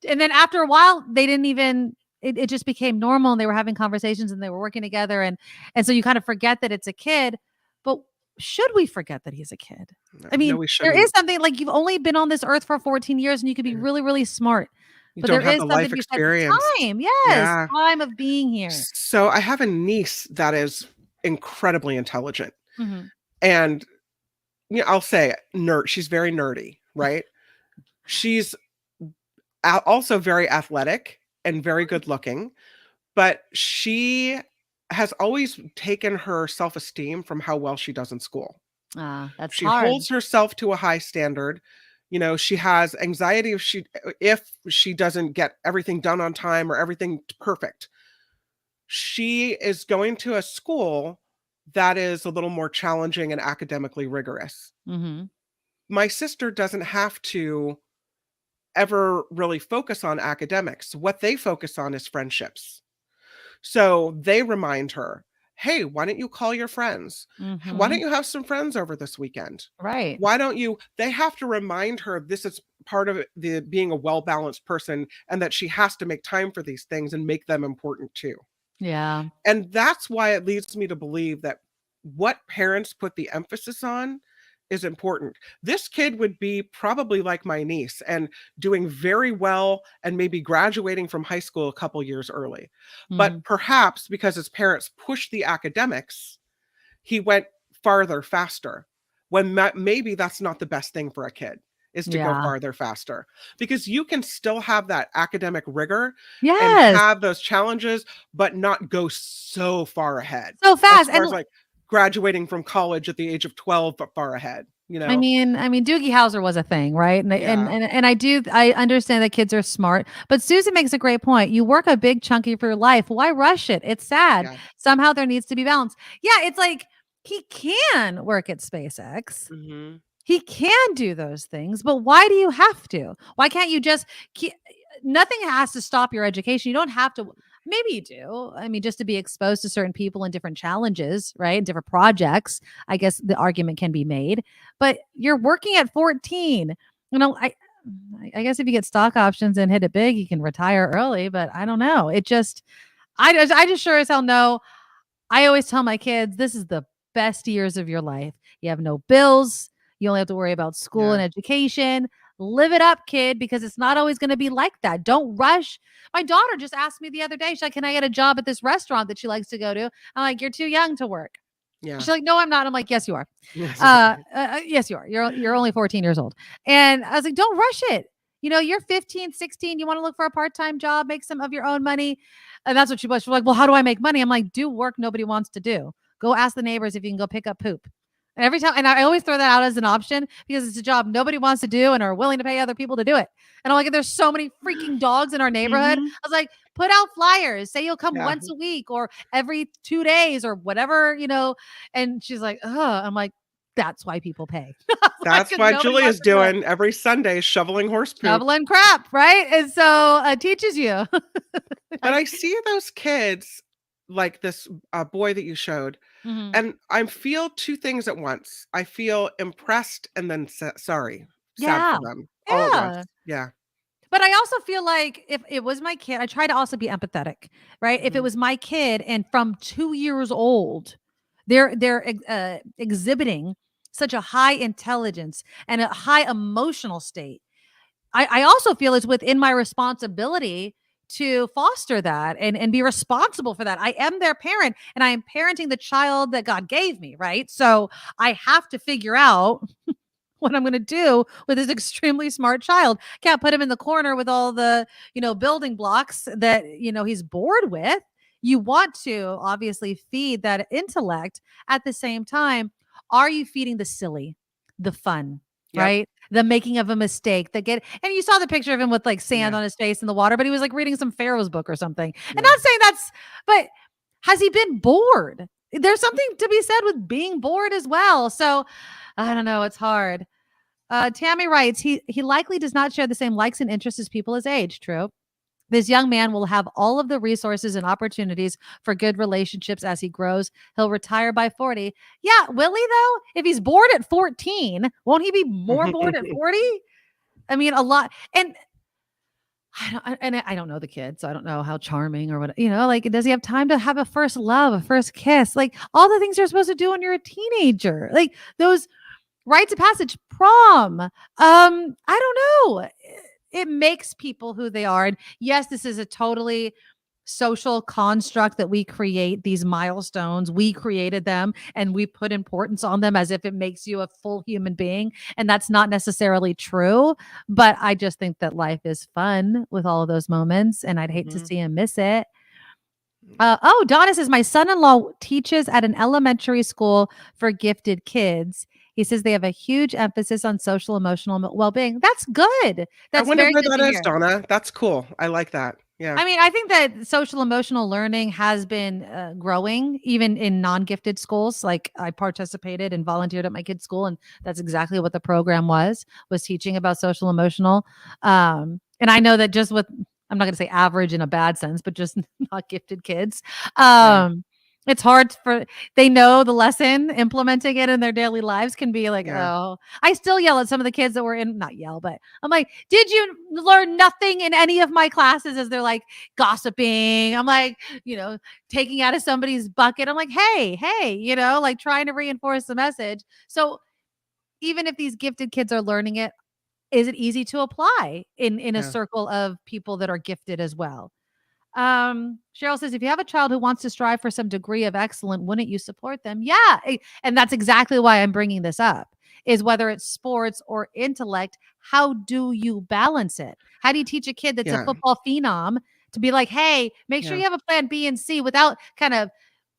then after a while, they didn't even, it just became normal, and they were having conversations and they were working together. And so you kind of forget that it's a kid, but should we forget that he's a kid? I mean, there is something like, you've only been on this earth for 14 years and you could be really, really smart. But there is something to be said, time. Yes. Time of being here. So I have a niece that is incredibly intelligent. And I'll say nerd. She's very nerdy, right? She's also very athletic and very good looking, but she has always taken her self-esteem from how well she does in school. That's she hard. holds herself to a high standard. She has anxiety if she doesn't get everything done on time or everything perfect. She is going to a school that is a little more challenging and academically rigorous. My sister doesn't have to ever really focus on academics. What they focus on is friendships. So they remind her, hey, why don't you call your friends? Why don't you have some friends over this weekend? Right. Why don't you? They have to remind her this is part of the being a well-balanced person, and that she has to make time for these things and make them important too. Yeah. And that's why it leads me to believe that what parents put the emphasis on is important. This kid would be probably like my niece and doing very well and maybe graduating from high school a couple years early. But perhaps because his parents pushed the academics, he went farther faster, when maybe that's not the best thing for a kid, is to go farther faster, because you can still have that academic rigor and have those challenges, but not go so far ahead. So fast. As like graduating from college at the age of 12, but far ahead. I mean, Doogie Howser was a thing, right? And I understand that kids are smart, but Susan makes a great point. You work a big chunky for your life. Why rush it? It's sad. Somehow there needs to be balance. Yeah, it's like he can work at SpaceX. He can do those things, but why do you have to? Why can't you just nothing has to stop your education. You don't have to. Maybe you do. I mean, just to be exposed to certain people and different challenges, right? Different projects. I guess the argument can be made, but you're working at 14. I guess if you get stock options and hit it big, you can retire early, but I don't know. I just sure as hell know. I always tell my kids, this is the best years of your life. You have no bills. You only have to worry about school and education. Live it up, kid, because it's not always going to be like that. Don't rush. My daughter just asked me the other day, she's like, can I get a job at this restaurant that she likes to go to? I'm like, you're too young to work. She's like, no, I'm not. I'm like, yes, you are. Yes, you are. You're only 14 years old. And I was like, don't rush it. You're 15, 16. You want to look for a part-time job, make some of your own money. And that's what she was. She's like, well, how do I make money? I'm like, do work nobody wants to do. Go ask the neighbors if you can go pick up poop. And every time, and I always throw that out as an option because it's a job nobody wants to do and are willing to pay other people to do it. And I'm like, there's so many freaking dogs in our neighborhood. Mhm. I was like, put out flyers, say you'll come Yeah. once a week or every 2 days or whatever, And she's like, I'm like, that's why people pay. That's Like, 'cause what nobody Julia's wants to do it. doing every Sunday, shoveling horse poop. Shoveling crap, right? And so it teaches you. But I see those kids, like this boy that you showed, Mhm. and I feel two things at once. I feel impressed and then sorry, sad Yeah. for them. All at Yeah. once. Yeah. But I also feel like if it was my kid, I try to also be empathetic, right? If it Mhm. was my kid and from 2 years old, they're exhibiting such a high intelligence and a high emotional state. I also feel it's within my responsibility to foster that and be responsible for that. I am their parent and I am parenting the child that God gave me, right? So I have to figure out what I'm going to do with this extremely smart child. Can't put him in the corner with all the, building blocks that, he's bored with. You want to obviously feed that intellect. At the same time, are you feeding the silly, the fun, Yep. right? The making of a mistake and you saw the picture of him with like sand Yeah. on his face in the water, but he was like reading some Pharaoh's book or something. Yeah. And not saying but has he been bored? There's something to be said with being bored as well. So I don't know. It's hard. Tammy writes, he likely does not share the same likes and interests as people his age. True. This young man will have all of the resources and opportunities for good relationships as he grows. He'll retire by 40. Yeah, will he though? If he's bored at 14, won't he be more bored at 40? I mean, a lot. And I don't know the kid, so I don't know how charming or what, like, does he have time to have a first love, a first kiss? Like all the things you're supposed to do when you're a teenager, like those rites of passage, prom. I don't know. It makes people who they are. And yes, this is a totally social construct that we create, these milestones. We created them and we put importance on them as if it makes you a full human being. And that's not necessarily true. But I just think that life is fun with all of those moments. And I'd hate to see him miss it. Donna says, my son-in-law teaches at an elementary school for gifted kids. He says they have a huge emphasis on social emotional well-being. That's good. That's I wonder very where good that to is, hear. Donna. That's cool. I like that. Yeah. I mean, I think that social emotional learning has been growing even in non-gifted schools. Like I participated and volunteered at my kid's school, and that's exactly what the program was teaching about social emotional. And I know that just with, I'm not going to say average in a bad sense, but just not gifted kids. It's hard they know the lesson, implementing it in their daily lives can be like, oh, I still yell at some of the kids that were not yell, but I'm like, did you learn nothing in any of my classes as they're like gossiping? I'm like, taking out of somebody's bucket. I'm like, hey, like trying to reinforce the message. So even if these gifted kids are learning it, is it easy to apply in a circle of people that are gifted as well? Cheryl says, if you have a child who wants to strive for some degree of excellence, wouldn't you support them? Yeah. And that's exactly why I'm bringing this up, is whether it's sports or intellect, how do you balance it? How do you teach a kid that's a football phenom to be like, hey, make sure you have a plan B and C without kind of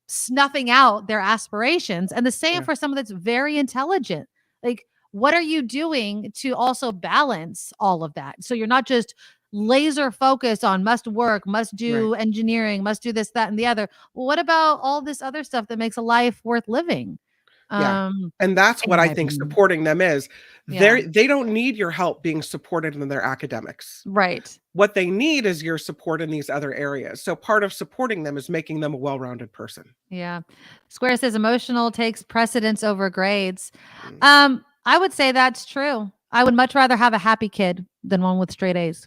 snuffing out their aspirations? And the same for someone that's very intelligent. Like, what are you doing to also balance all of that? So you're not just laser focused on must work, must do engineering, must do this, that, and the other. Well, what about all this other stuff that makes a life worth living? And that's what I think supporting them is. They don't need your help being supported in their academics. Right. What they need is your support in these other areas. So part of supporting them is making them a well-rounded person. Yeah. Square says emotional takes precedence over grades. I would say that's true. I would much rather have a happy kid than one with straight A's.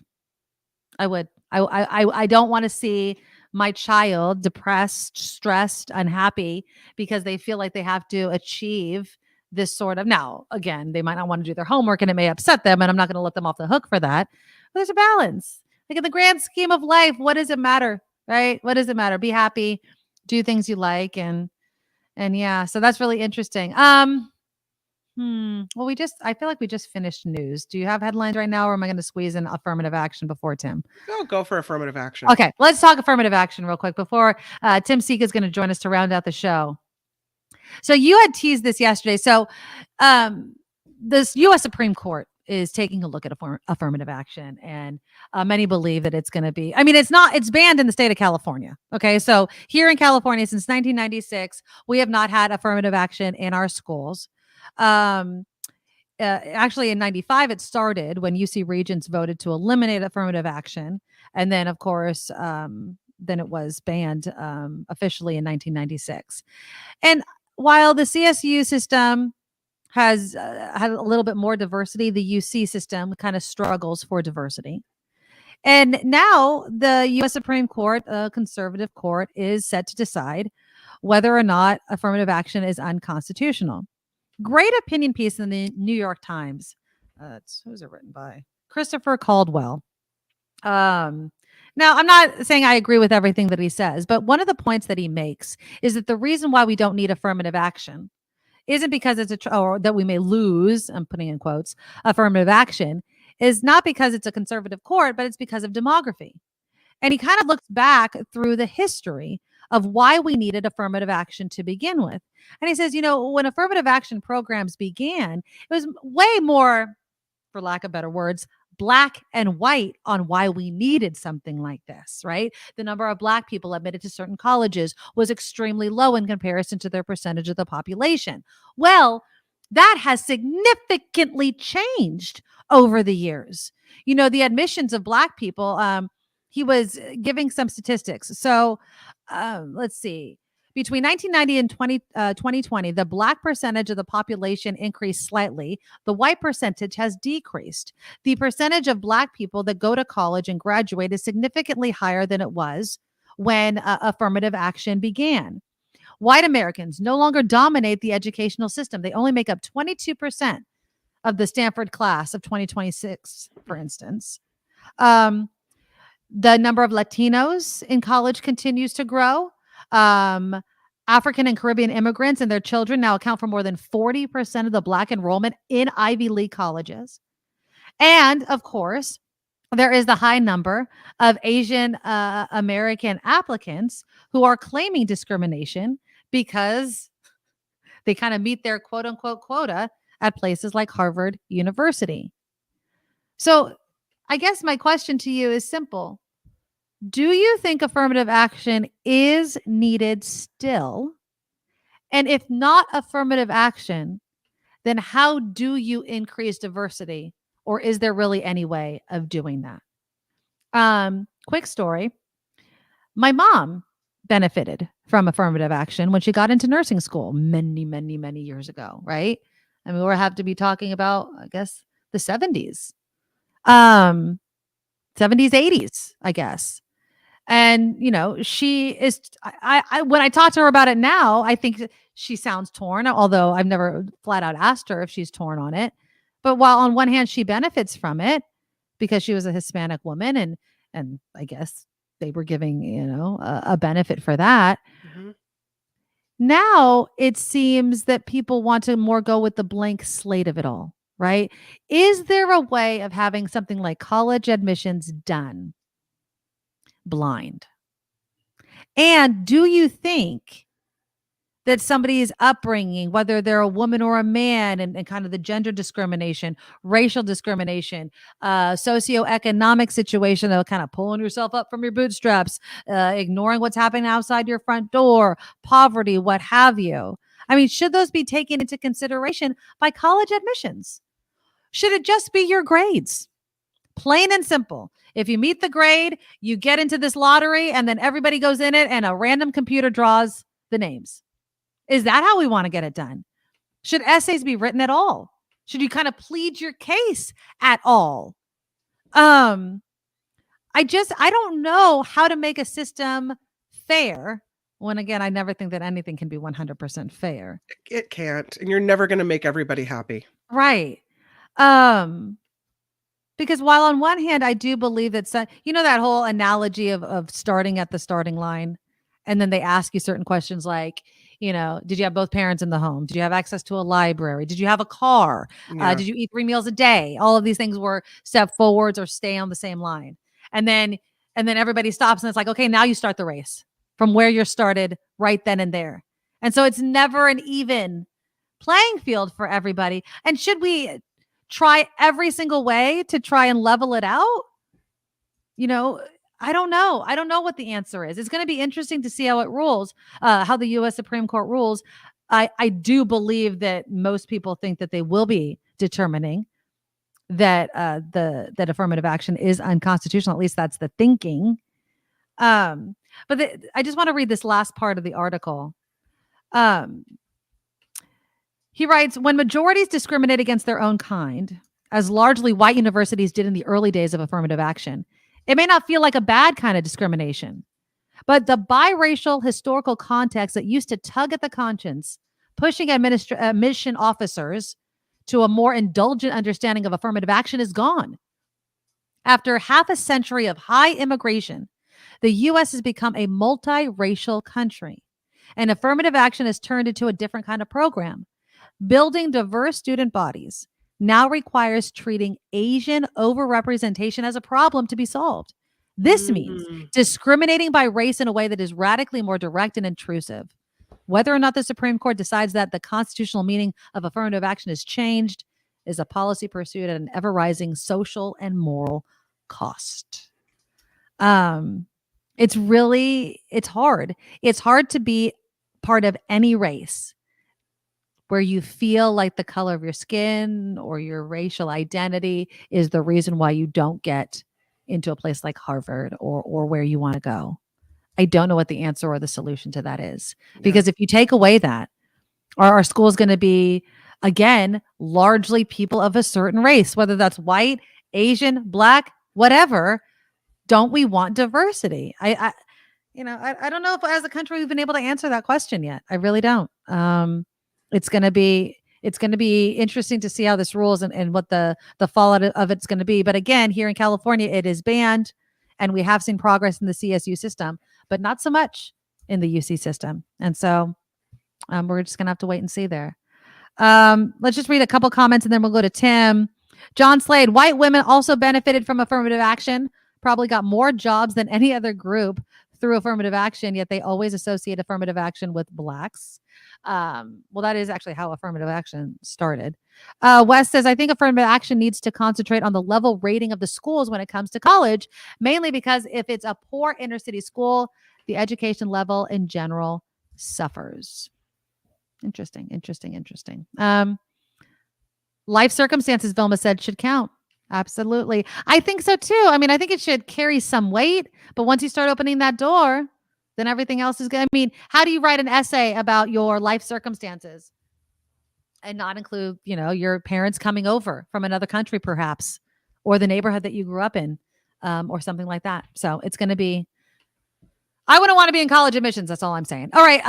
I would. I don't want to see my child depressed, stressed, unhappy because they feel like they have to achieve this sort of. Now, again, they might not want to do their homework and it may upset them, and I'm not going to let them off the hook for that. But there's a balance. Like in the grand scheme of life, what does it matter, right? What does it matter? Be happy, do things you like, and yeah. So that's really interesting. Well, I feel like we just finished news. Do you have headlines right now, or am I going to squeeze in affirmative action before Tim? Go for affirmative action. Okay, let's talk affirmative action real quick before Tim Sika is going to join us to round out the show. So you had teased this yesterday. So this U.S. Supreme Court is taking a look at affirmative action, and many believe that it's going to be, it's banned in the state of California. Okay. So here in California, since 1996, we have not had affirmative action in our schools. Actually in 95, it started when UC Regents voted to eliminate affirmative action. And then of course, then it was banned officially in 1996. And while the CSU system has had a little bit more diversity, the UC system kind of struggles for diversity. And now the U.S. Supreme Court, a conservative court, is set to decide whether or not affirmative action is unconstitutional. Great opinion piece in the New York Times. Who's it written by? Christopher Caldwell. Now, I'm not saying I agree with everything that he says, but one of the points that he makes is that the reason why we don't need affirmative action isn't because it's or that we may lose, I'm putting in quotes, affirmative action, is not because it's a conservative court, but it's because of demography. And he kind of looks back through the history of why we needed affirmative action to begin with. And he says, when affirmative action programs began, it was way more, for lack of better words, black and white on why we needed something like this, right? The number of black people admitted to certain colleges was extremely low in comparison to their percentage of the population. Well, that has significantly changed over the years. The admissions of black people, he was giving some statistics. So let's see. Between 1990 and 2020, the black percentage of the population increased slightly. The white percentage has decreased. The percentage of black people that go to college and graduate is significantly higher than it was when affirmative action began. White Americans no longer dominate the educational system. They only make up 22% of the Stanford class of 2026, for instance. The number of Latinos in college continues to grow. African and Caribbean immigrants and their children now account for more than 40% of the black enrollment in Ivy League colleges. And of course, there is the high number of Asian American applicants who are claiming discrimination because they kind of meet their quote unquote quota at places like Harvard University. So I guess my question to you is simple. Do you think affirmative action is needed still? And if not affirmative action, then how do you increase diversity? Or is there really any way of doing that? Quick story. My mom benefited from affirmative action when she got into nursing school many, many, many years ago, right? I mean, we'll have to be talking about, I guess, the 70s. 70s, 80s, I guess. And, she is, I when I talk to her about it now, I think she sounds torn, although I've never flat out asked her if she's torn on it. But while on one hand, she benefits from it because she was a Hispanic woman and I guess they were giving, a benefit for that. Mm-hmm. Now it seems that people want to more go with the blank slate of it all, right? Is there a way of having something like college admissions done blind? And do you think that somebody's upbringing, whether they're a woman or a man, and kind of the gender discrimination, racial discrimination, socioeconomic situation, that kind of pulling yourself up from your bootstraps, ignoring what's happening outside your front door, poverty, what have you? I mean, should those be taken into consideration by college admissions? Should it just be your grades? Plain and simple. If you meet the grade, you get into this lottery and then everybody goes in it and a random computer draws the names. Is that how we want to get it done? Should essays be written at all? Should you kind of plead your case at all? I don't know how to make a system fair when, again, I never think that anything can be 100% fair. It can't. And you're never going to make everybody happy. Right. Because while on one hand, I do believe that, that whole analogy of starting at the starting line, and then they ask you certain questions like, did you have both parents in the home? Did you have access to a library? Did you have a car? Yeah. Did you eat 3 meals a day? All of these things were step forwards or stay on the same line. And then everybody stops and it's like, okay, now you start the race from where you started right then and there. And so it's never an even playing field for everybody. And should we try every single way to try and level it out? I don't know. I don't know what the answer is. It's going to be interesting to see how it rules, how the U.S. Supreme Court rules. I do believe that most people think that they will be determining that that affirmative action is unconstitutional. At least that's the thinking. But I just want to read this last part of the article. He writes, when majorities discriminate against their own kind, as largely white universities did in the early days of affirmative action, it may not feel like a bad kind of discrimination, but the biracial historical context that used to tug at the conscience, pushing admission officers to a more indulgent understanding of affirmative action is gone. After half a century of high immigration, the U.S. has become a multiracial country, and affirmative action has turned into a different kind of program. Building diverse student bodies now requires treating Asian overrepresentation as a problem to be solved. This means discriminating by race in a way that is radically more direct and intrusive. Whether or not the Supreme Court decides that the constitutional meaning of affirmative action has changed is a policy pursued at an ever-rising social and moral cost. It's hard. It's hard to be part of any race where you feel like the color of your skin or your racial identity is the reason why you don't get into a place like Harvard or where you want to go. I don't know what the answer or the solution to that is. Because if you take away that, are our schools going to be, again, largely people of a certain race, whether that's white, Asian, Black, whatever? Don't we want diversity? I don't know if as a country we've been able to answer that question yet. I really don't. It's going to be interesting to see how this rules and what the fallout of it's going to be. But again, here in California, it is banned, and we have seen progress in the CSU system, but not so much in the UC system. And so we're just going to have to wait and see there. Let's just read a couple comments and then we'll go to Tim. John Slade, white women also benefited from affirmative action, probably got more jobs than any other group through affirmative action, yet they always associate affirmative action with Blacks. Well, that is actually how affirmative action started. Wes says, I think affirmative action needs to concentrate on the level rating of the schools when it comes to college, mainly because if it's a poor inner city school, the education level in general suffers. Interesting. Life circumstances, Vilma said, should count. Absolutely. I think so too. I mean, I think it should carry some weight, but once you start opening that door, then everything else is good. I mean, how do you write an essay about your life circumstances and not include, your parents coming over from another country, perhaps, or the neighborhood that you grew up in, or something like that? So it's going to be, I wouldn't want to be in college admissions. That's all I'm saying. All right.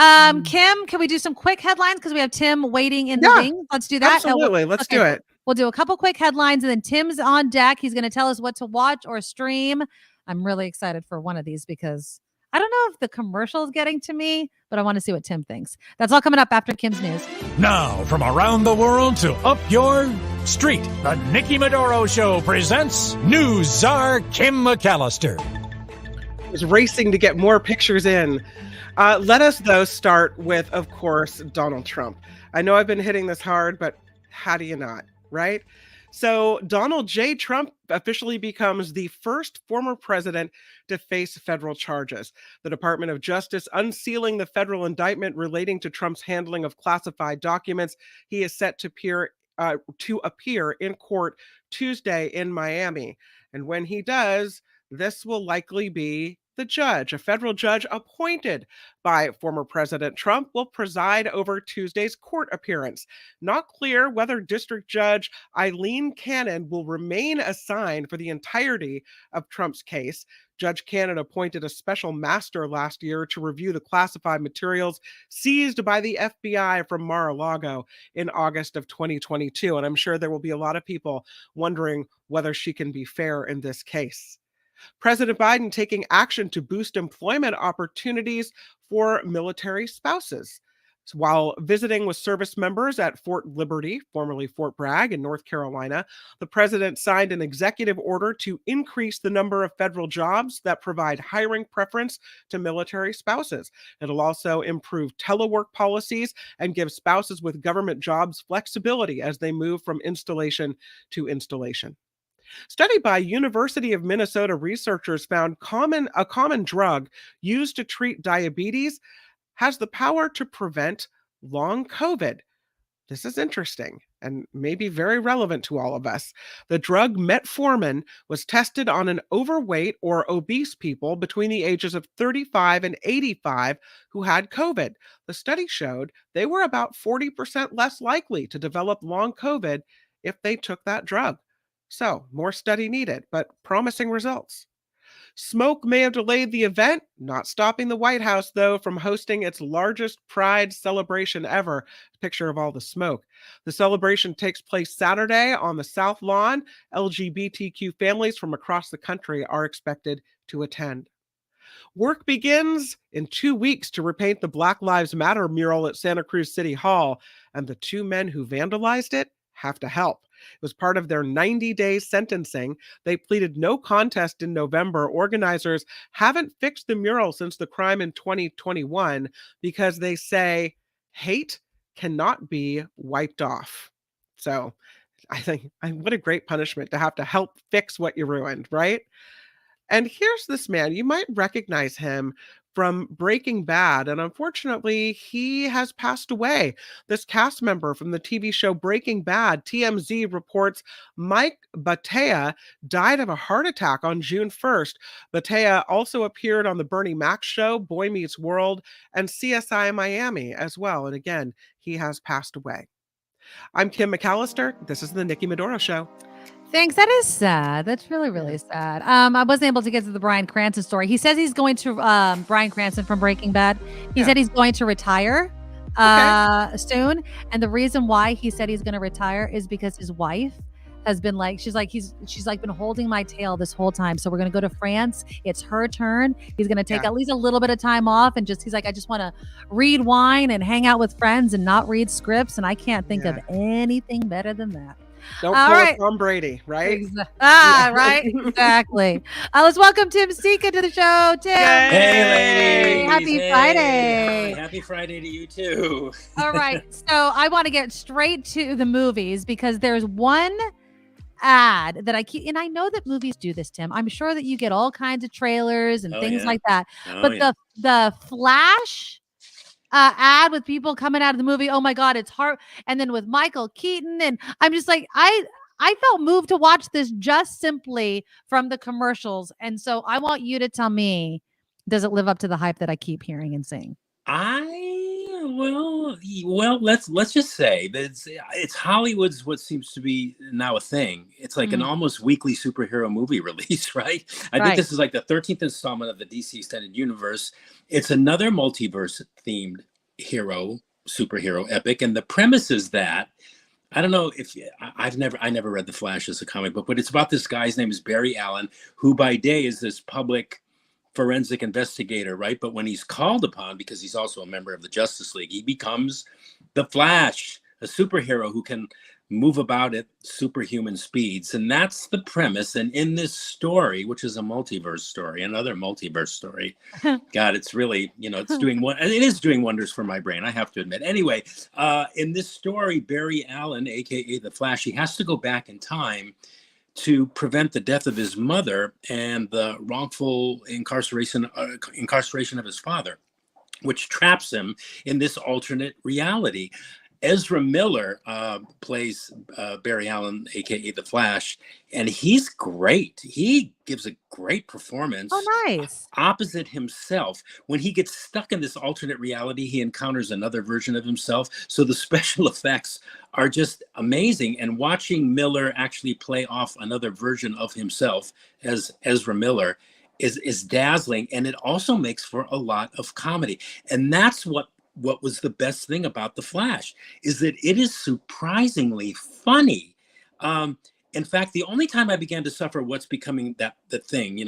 Kim, can we do some quick headlines? Because we have Tim waiting in the wings. Let's do that. Absolutely. Let's do it. We'll do a couple quick headlines and then Tim's on deck. He's going to tell us what to watch or stream. I'm really excited for one of these because I don't know if the commercial is getting to me, but I want to see what Tim thinks. That's all coming up after Kim's news. Now, from around the world to up your street, the Nikki Medoro Show presents News Czar Kim McAllister. I was racing to get more pictures in. Let us, though, start with, of course, Donald Trump. I know I've been hitting this hard, but how do you not? Right? So Donald J. Trump officially becomes the first former president to face federal charges. The Department of Justice unsealing the federal indictment relating to Trump's handling of classified documents. He is set to appear in court Tuesday in Miami. And when he does, this will likely be the judge. A federal judge appointed by former President Trump will preside over Tuesday's court appearance. Not clear whether District Judge Eileen Cannon will remain assigned for the entirety of Trump's case. Judge Cannon appointed a special master last year to review the classified materials seized by the FBI from Mar-a-Lago in August of 2022. And I'm sure there will be a lot of people wondering whether she can be fair in this case. President Biden taking action to boost employment opportunities for military spouses. While visiting with service members at Fort Liberty, formerly Fort Bragg in North Carolina, the president signed an executive order to increase the number of federal jobs that provide hiring preference to military spouses. It'll also improve telework policies and give spouses with government jobs flexibility as they move from installation to installation. Study by University of Minnesota researchers found a common drug used to treat diabetes has the power to prevent long COVID. This is interesting and maybe very relevant to all of us. The drug metformin was tested on an overweight or obese people between the ages of 35 and 85 who had COVID. The study showed they were about 40% less likely to develop long COVID if they took that drug. So, more study needed, but promising results. Smoke may have delayed the event, not stopping the White House, though, from hosting its largest Pride celebration ever. Picture of all the smoke. The celebration takes place Saturday on the South Lawn. LGBTQ families from across the country are expected to attend. Work begins in 2 weeks to repaint the Black Lives Matter mural at Santa Cruz City Hall, and the 2 men who vandalized it have to help. It was part of their 90-day sentencing. They pleaded no contest in November. Organizers haven't fixed the mural since the crime in 2021 because they say hate cannot be wiped off. So I think what a great punishment to have to help fix what you ruined, right? And here's this man. You might recognize him from Breaking Bad, and unfortunately, he has passed away. This cast member from the TV show Breaking Bad, TMZ reports Mike Batea died of a heart attack on June 1st. Batea also appeared on the Bernie Mac show, Boy Meets World, and CSI Miami as well. And again, he has passed away. I'm Kim McAllister. This is the Nikki Medoro Show. Thanks. That is sad. That's really, really sad. I wasn't able to get to the Bryan Cranston story. He says he's going to Bryan Cranston from Breaking Bad. He said he's going to retire soon. And the reason why he said he's going to retire is because his wife has been like, she's been holding my tail this whole time. So we're going to go to France. It's her turn. He's going to take at least a little bit of time off and he's like, I just want to read wine and hang out with friends and not read scripts. And I can't think of anything better than that. Don't pull a Tom Brady, right? Right, exactly. Let's welcome Tim Sika to the show. Tim, hey ladies, happy Friday! Happy Friday to you too. All right, so I want to get straight to the movies because there's one ad that I keep, and I know that movies do this, Tim. I'm sure that you get all kinds of trailers and things like that. But the Flash ad with people coming out of the movie, oh my God, it's hard. And then with Michael Keaton, and I'm just like, I felt moved to watch this just simply from the commercials. And so I want you to tell me, does it live up to the hype that I keep hearing and seeing? Well, let's just say that it's Hollywood's what seems to be now a thing. It's like an almost weekly superhero movie release, right? I think this is like the 13th installment of the DC Extended Universe. It's another multiverse themed superhero epic, and the premise is that I don't know if I never read The Flash as a comic book, but it's about this guy's name is Barry Allen, who by day is this public forensic investigator, right? But when he's called upon, because he's also a member of the Justice League, he becomes the Flash, a superhero who can move about at superhuman speeds. And that's the premise. And in this story, which is a multiverse story, another multiverse story, God, it's really, it's it is doing wonders for my brain, I have to admit. Anyway, in this story, Barry Allen, aka the Flash, he has to go back in time to prevent the death of his mother and the wrongful incarceration of his father, which traps him in this alternate reality. Ezra Miller plays Barry Allen, aka the Flash, and he's great. He gives a great performance. Oh, nice. Opposite himself. When he gets stuck in this alternate reality, he encounters another version of himself. So the special effects are just amazing. And watching Miller actually play off another version of himself as Ezra Miller is dazzling. And it also makes for a lot of comedy. And that's what was the best thing about The Flash, is that it is surprisingly funny. And In fact, the only time I began to suffer what's becoming the thing,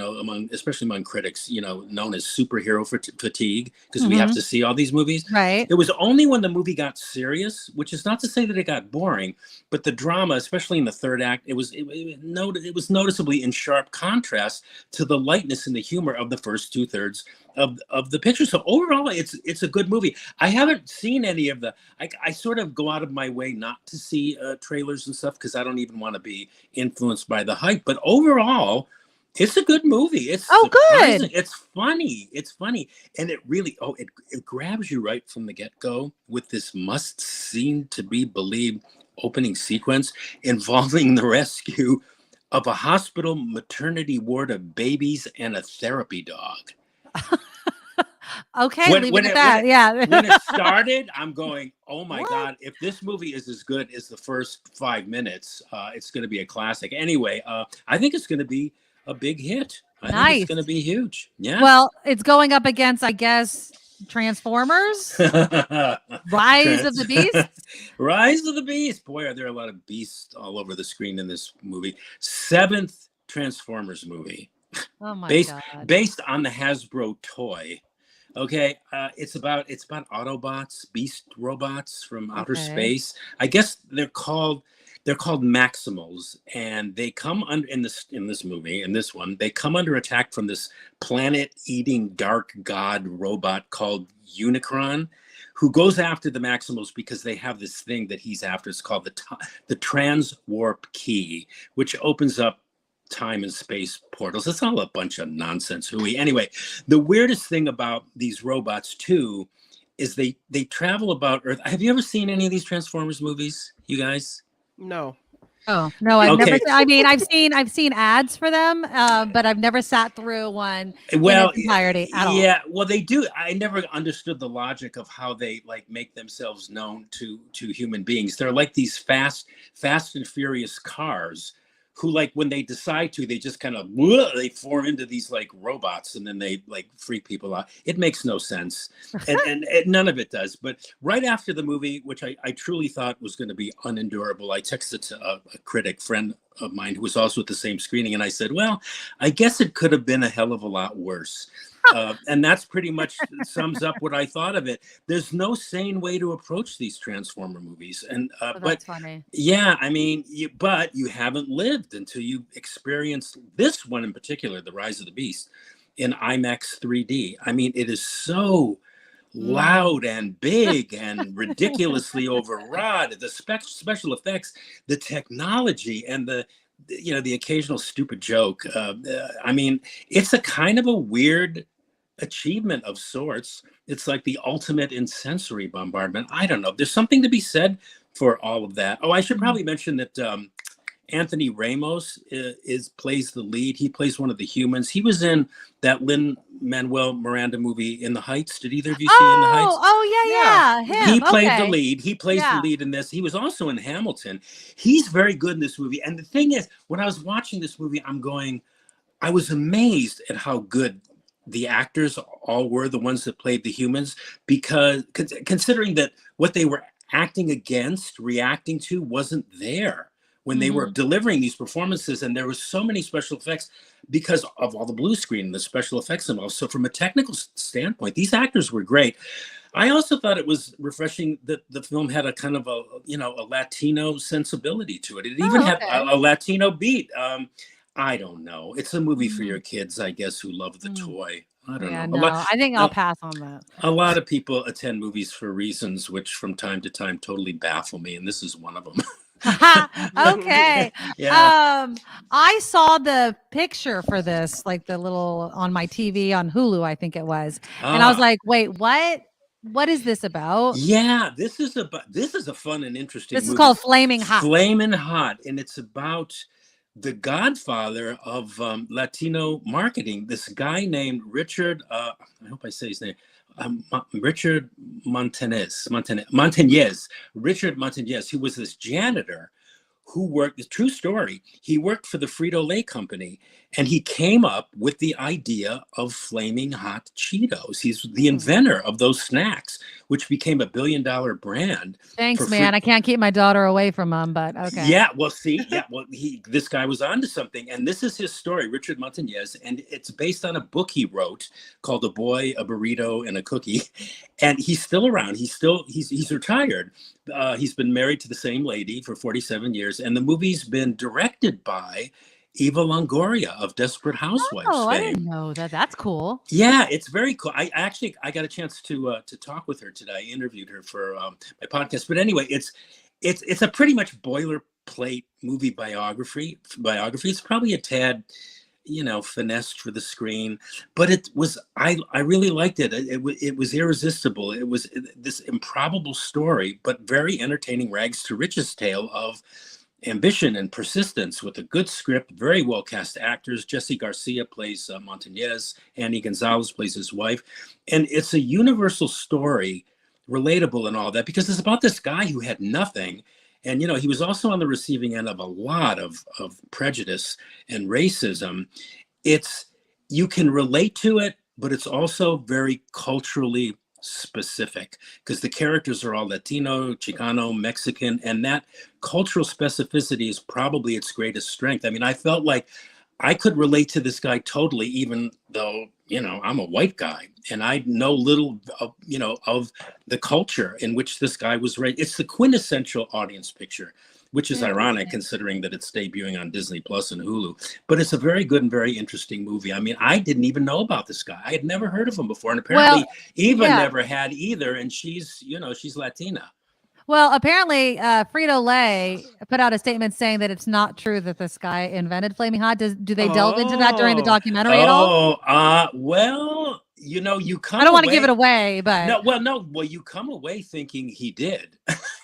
especially among critics, known as superhero fatigue, because we have to see all these movies. Right. It was only when the movie got serious, which is not to say that it got boring, but the drama, especially in the third act, it was noticeably in sharp contrast to the lightness and the humor of the first 2/3 of the picture. So overall, it's a good movie. I haven't seen any of I sort of go out of my way not to see trailers and stuff because I don't even want to be influenced by the hype. But overall, it's a good movie. It's good. It's funny, and it really it grabs you right from the get-go with this must-seen-to-be-believed opening sequence involving the rescue of a hospital maternity ward of babies and a therapy dog. Okay, leave it at that. When it started, I'm going, oh my God, if this movie is as good as the first 5 minutes, it's going to be a classic. Anyway, I think it's going to be a big hit. I think it's going to be huge. Yeah. Well, it's going up against, I guess, Transformers, Rise of the Beast. Rise of the Beast. Boy, are there a lot of beasts all over the screen in this movie. 7th Transformers movie. Oh my God. Based on the Hasbro toy. Okay, it's about Autobots, beast robots from outer space. I guess they're called Maximals, and they come under in this movie, in this one, they come under attack from this planet-eating dark god robot called Unicron, who goes after the Maximals because they have this thing that he's after. It's called the Transwarp Key, which opens up time and space portals. It's all a bunch of nonsense hooey. Anyway, the weirdest thing about these robots too is they travel about Earth. Have you ever seen any of these Transformers movies, you guys? No. Oh no, I've never. I mean, I've seen ads for them, but I've never sat through one in its entirety at all. Yeah, well, they do. I never understood the logic of how they make themselves known to human beings. They're like these fast and furious cars who, when they decide to, they just kind of they form into these robots, and then they freak people out. It makes no sense, and none of it does. But right after the movie, which I truly thought was going to be unendurable, I texted to a critic friend of mine who was also at the same screening, and I said, well, I guess it could have been a hell of a lot worse. And that's pretty much sums up what I thought of it. There's no sane way to approach these Transformer movies. And that's funny. Yeah, I mean, but you haven't lived until you experience this one in particular, The Rise of the Beast, in IMAX 3D. I mean, it is so loud and big and ridiculously overwrought. The special effects, the technology, and the occasional stupid joke. I mean, it's a kind of a weird achievement of sorts. It's like the ultimate in sensory bombardment. I don't know. There's something to be said for all of that. Oh, I should probably mention that Anthony Ramos plays the lead. He plays one of the humans. He was in that Lin-Manuel Miranda movie, In the Heights. Did either of you see In the Heights? Oh, yeah. Him. He played the lead. He plays the lead in this. He was also in Hamilton. He's very good in this movie. And the thing is, when I was watching this movie, I was amazed at how good the actors all were, the ones that played the humans, because considering that what they were reacting to wasn't there when they were delivering these performances, and there was so many special effects because of all the blue screen and the special effects involved. So from a technical standpoint, these actors were great. I also thought it was refreshing that the film had a kind of a Latino sensibility to it. It even had a Latino beat. I don't know. It's a movie for your kids, I guess, who love the toy. I don't know. No, I think I'll pass on that. A lot of people attend movies for reasons which from time to time totally baffle me, and this is one of them. Okay. Yeah. I saw the picture for this, the little on my TV on Hulu, I think it was. And I was like, wait, what? What is this about? Yeah, this is a fun and interesting movie. This is called Flaming Hot. Flaming Hot, and it's about the godfather of Latino marketing, this guy named Richard, I hope I say his name, Richard Montañez, Richard Montañez, who was this janitor who worked, the true story, he worked for the Frito-Lay company, and he came up with the idea of Flaming Hot Cheetos. He's the inventor of those snacks, which became a $1 billion brand. Thanks, man. I can't keep my daughter away from them, but okay. Yeah, well, see, this guy was onto something, and this is his story, Richard Montañez, and it's based on a book he wrote called A Boy, a Burrito, and a Cookie, and he's still around. He's retired. He's been married to the same lady for 47 years, and the movie's been directed by Eva Longoria of Desperate Housewives fame. I didn't know that. That's cool. Yeah, it's very cool. I got a chance to talk with her today. I interviewed her for my podcast. But anyway, it's a pretty much boilerplate movie biography. It's probably a tad, finessed for the screen, but I really liked it. It was irresistible. It was this improbable story, but very entertaining rags to riches tale of ambition and persistence with a good script, very well cast actors. Jesse Garcia plays Montañez, Annie Gonzalez plays his wife, and it's a universal story, relatable and all that, because it's about this guy who had nothing, and he was also on the receiving end of a lot of prejudice and racism. You can relate to it, but it's also very culturally specific because the characters are all Latino, Chicano, Mexican, and that cultural specificity is probably its greatest strength. I mean, I felt like I could relate to this guy totally, even though, I'm a white guy and I know little of, of the culture in which this guy was raised. It's the quintessential audience picture, which is ironic considering that it's debuting on Disney Plus and Hulu. But it's a very good and very interesting movie. I mean, I didn't even know about this guy. I had never heard of him before. And apparently Eva never had either. And she's Latina. Well, apparently Frito-Lay put out a statement saying that it's not true that this guy invented Flaming Hot. Do they delve into that during the documentary at all? Well, you come. I don't want to give it away, but well, you come away thinking he did.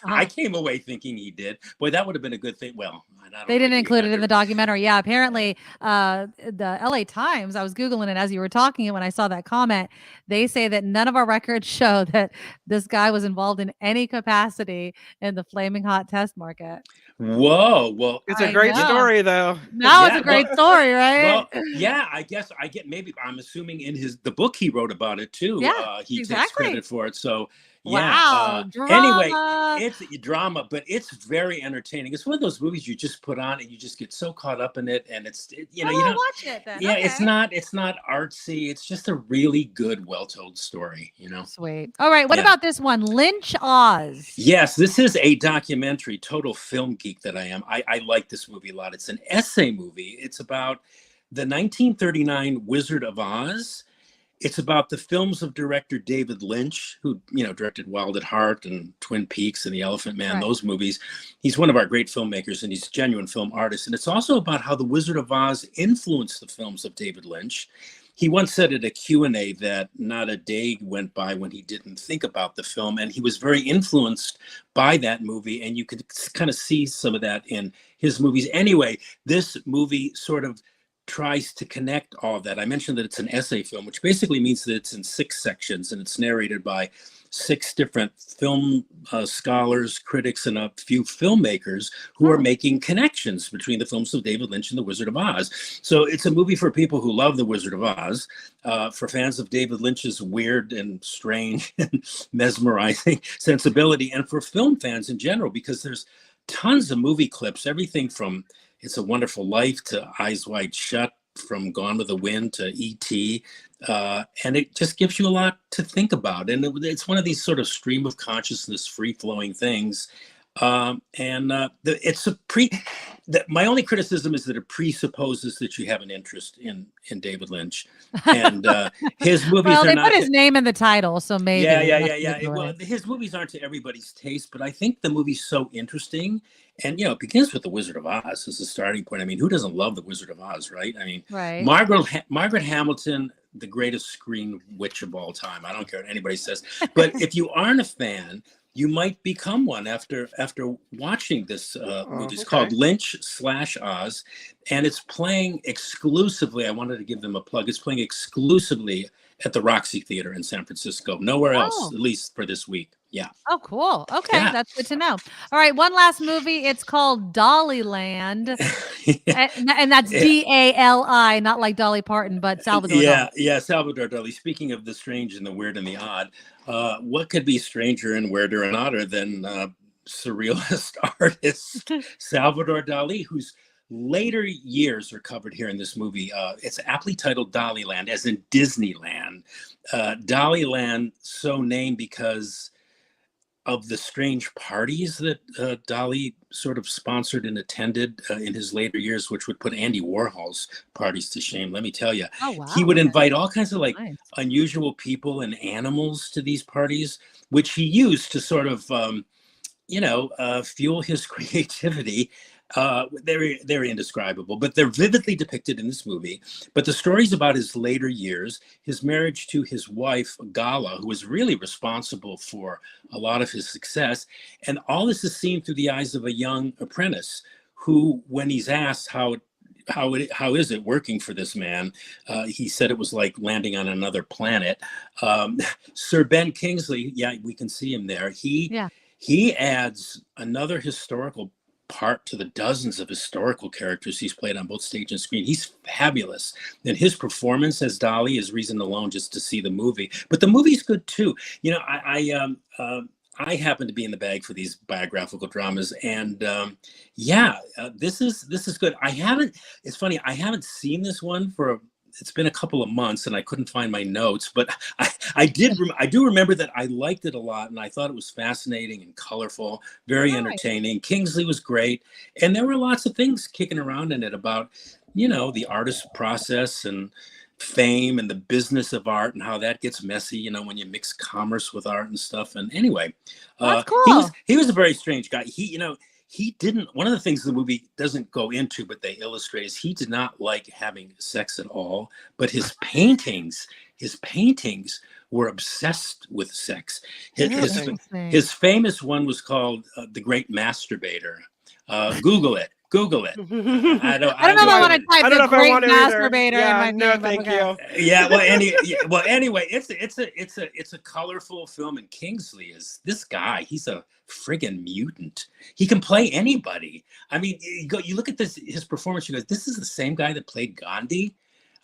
I came away thinking he did. Boy, that would have been a good thing. Well, they didn't include it in the documentary. Yeah, apparently the LA Times, I was Googling it as you were talking, and when I saw that comment, they say that none of our records show that this guy was involved in any capacity in the Flaming Hot test market. Whoa, well, it's a great story though. Now it's a great story, right? Well, yeah, I guess I'm assuming in the book he wrote about it too. Yeah, he takes credit for it. So wow. Anyway, it's drama, but it's very entertaining. It's one of those movies you just put on and you just get so caught up in it, and you don't watch it then. Yeah, okay. it's not artsy. It's just a really good, well-told story. Sweet. All right, what about this one, Lynch Oz? Yes, this is a documentary. Total film geek that I am. I like this movie a lot. It's an essay movie. It's about the 1939 Wizard of Oz. It's about the films of director David Lynch, who, directed Wild at Heart and Twin Peaks and The Elephant Man, those movies. He's one of our great filmmakers, and he's a genuine film artist. And it's also about how the Wizard of Oz influenced the films of David Lynch. He once said at a Q&A that not a day went by when he didn't think about the film, and he was very influenced by that movie, and you could kind of see some of that in his movies. Anyway, this movie sort of tries to connect all of that. I mentioned that it's an essay film, which basically means that it's in 6 sections, and it's narrated by 6 different film scholars, critics, and a few filmmakers who are making connections between the films of David Lynch and The Wizard of Oz. So it's a movie for people who love The Wizard of Oz, for fans of David Lynch's weird and strange and mesmerizing sensibility, and for film fans in general, because there's tons of movie clips, everything from It's a Wonderful Life to Eyes Wide Shut, from Gone with the Wind to E.T., and it just gives you a lot to think about. And it's one of these sort of stream of consciousness, free-flowing things. My only criticism is that it presupposes that you have an interest in David Lynch, and his movies. Well, they put his name in the title, so maybe. Yeah. Well, his movies aren't to everybody's taste, but I think the movie's so interesting, and it begins with The Wizard of Oz as a starting point. I mean, who doesn't love The Wizard of Oz, right? I mean, right. Margaret Hamilton, the greatest screen witch of all time. I don't care what anybody says, but if you aren't a fan, you might become one after watching this movie. It's called Lynch/Oz, and it's playing exclusively. I wanted to give them a plug. It's playing exclusively at the Roxy Theater in San Francisco. Nowhere else, at least for this week. Yeah. Oh, cool. Okay, Yeah. that's good to know. All right, one last movie. It's called Dollyland, and that's D-A-L-I, not like Dolly Parton, but Salvador Dali. Yeah, Salvador Dali. Speaking of the strange and the weird and the odd, what could be stranger and weirder and odder than surrealist artist Salvador Dali, whose later years are covered here in this movie. It's aptly titled Dollyland, as in Disneyland. Dollyland, so named because of the strange parties that Dali sort of sponsored and attended in his later years, which would put Andy Warhol's parties to shame. Let me tell you, he would invite all kinds of like unusual people and animals to these parties, which he used to sort of, fuel his creativity. They're indescribable, but they're vividly depicted in this movie. But the stories about his later years, his marriage to his wife, Gala, who was really responsible for a lot of his success. And all this is seen through the eyes of a young apprentice who, when he's asked how is it working for this man, he said it was like landing on another planet. Sir Ben Kingsley, we can see him there. He adds another historical part to the dozens of historical characters he's played on both stage and screen. He's fabulous. And his performance as Dali is reason alone just to see the movie. But the movie's good too. You know, I happen to be in the bag for these biographical dramas, and this is good. It's funny, I haven't seen this one it's been a couple of months and I couldn't find my notes, but I do remember that I liked it a lot and I thought it was fascinating and colorful, very entertaining. Kingsley was great. And there were lots of things kicking around in it about, the artist process and fame and the business of art and how that gets messy, when you mix commerce with art and stuff. And anyway, that's cool. He was a very strange guy. One of the things the movie doesn't go into, but they illustrate, is he did not like having sex at all, but his paintings were obsessed with sex. His famous one was called The Great Masturbator. Google it. I don't know if I want to type The Great Masturbator in my name. No, thank you. Yeah. Well, anyway, it's a colorful film, and Kingsley is this guy. He's a friggin' mutant. He can play anybody. I mean, you look at his performance. You go, this is the same guy that played Gandhi.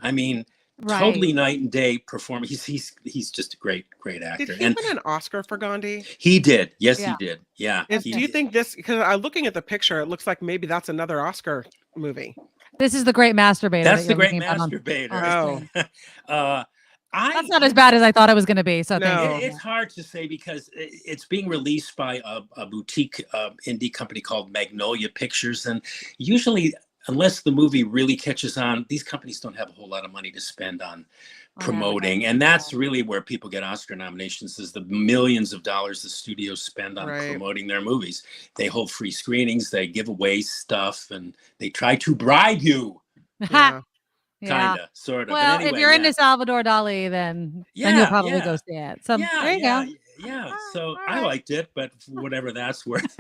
I mean, totally night and day performance. He's just a great actor. Did he win an Oscar for Gandhi? He did. Yes, he did. Yeah. Do you think this? Because looking at the picture, it looks like maybe that's another Oscar movie. This is The Great Masturbator. That's The Great Masturbator. That's not as bad as I thought it was going to be. So it's hard to say because it's being released by a boutique indie company called Magnolia Pictures, and usually, unless the movie really catches on, these companies don't have a whole lot of money to spend on promoting. And that's really where people get Oscar nominations, is the millions of dollars the studios spend on promoting their movies. They hold free screenings, they give away stuff, and they try to bribe you. Kind of, sort of. Well, anyway, if you're into Salvador Dali, then you'll probably go see it. So there you go. Yeah, so I liked it, but whatever that's worth.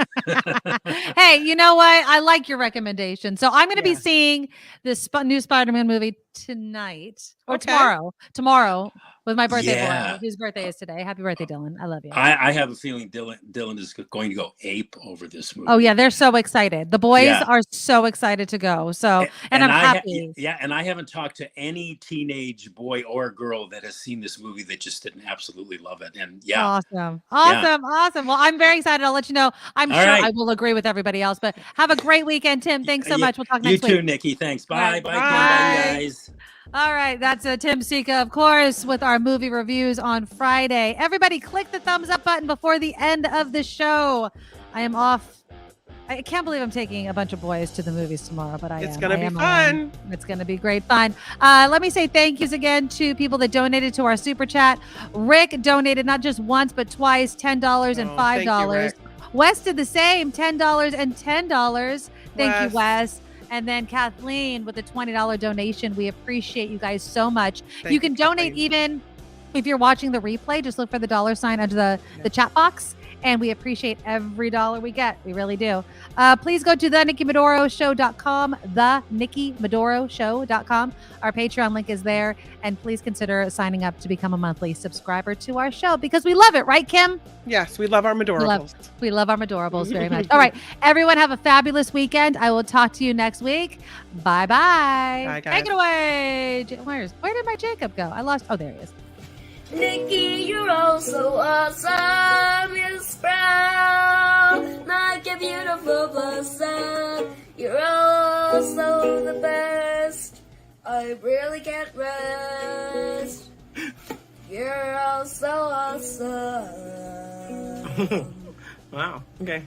Hey, you know what? I like your recommendation. So I'm going to be seeing this new Spider-Man movie tonight or tomorrow with my birthday boy, whose birthday is today. Happy birthday, Dylan. I love you. I have a feeling Dylan is going to go ape over this movie. Oh, yeah. They're so excited. The boys are so excited to go. So, and I'm happy. And I haven't talked to any teenage boy or girl that has seen this movie that just didn't absolutely love it. And Awesome. Well, I'm very excited. I'll let you know. I'm sure I will agree with everybody else, but have a great weekend, Tim. Thanks so much. We'll talk next week. You too, Nikki. Thanks. Bye. Bye, guys. All right, that's Tim Sika, of course, with our movie reviews on Friday. Everybody, click the thumbs up button before the end of the show. I am off. I can't believe I'm taking a bunch of boys to the movies tomorrow, but it's going to be fun. It's going to be great fun. Let me say thank yous again to people that donated to our super chat. Rick donated not just once, but twice, $10 and $5. Wes did the same, $10 and $10. Thank you, Wes. And then Kathleen with a $20 donation. We appreciate you guys so much. You can donate even If you're watching the replay, just look for the $sign under the chat box. And we appreciate every dollar we get. We really do. Please go to thenikkimedoroshow.com, thenikkimedoroshow.com. Our Patreon link is there. And please consider signing up to become a monthly subscriber to our show because we love it. Right, Kim? Yes, we love our Medorables. We love our Medorables very much. All right. Everyone have a fabulous weekend. I will talk to you next week. Bye-bye. Bye, guys. Take it away. Where did my Jacob go? I lost. Oh, there he is. Nikki, you're all so awesome. You're proud, like a beautiful blossom. You're also the best. I really can't rest. You're all so awesome. Wow. Okay.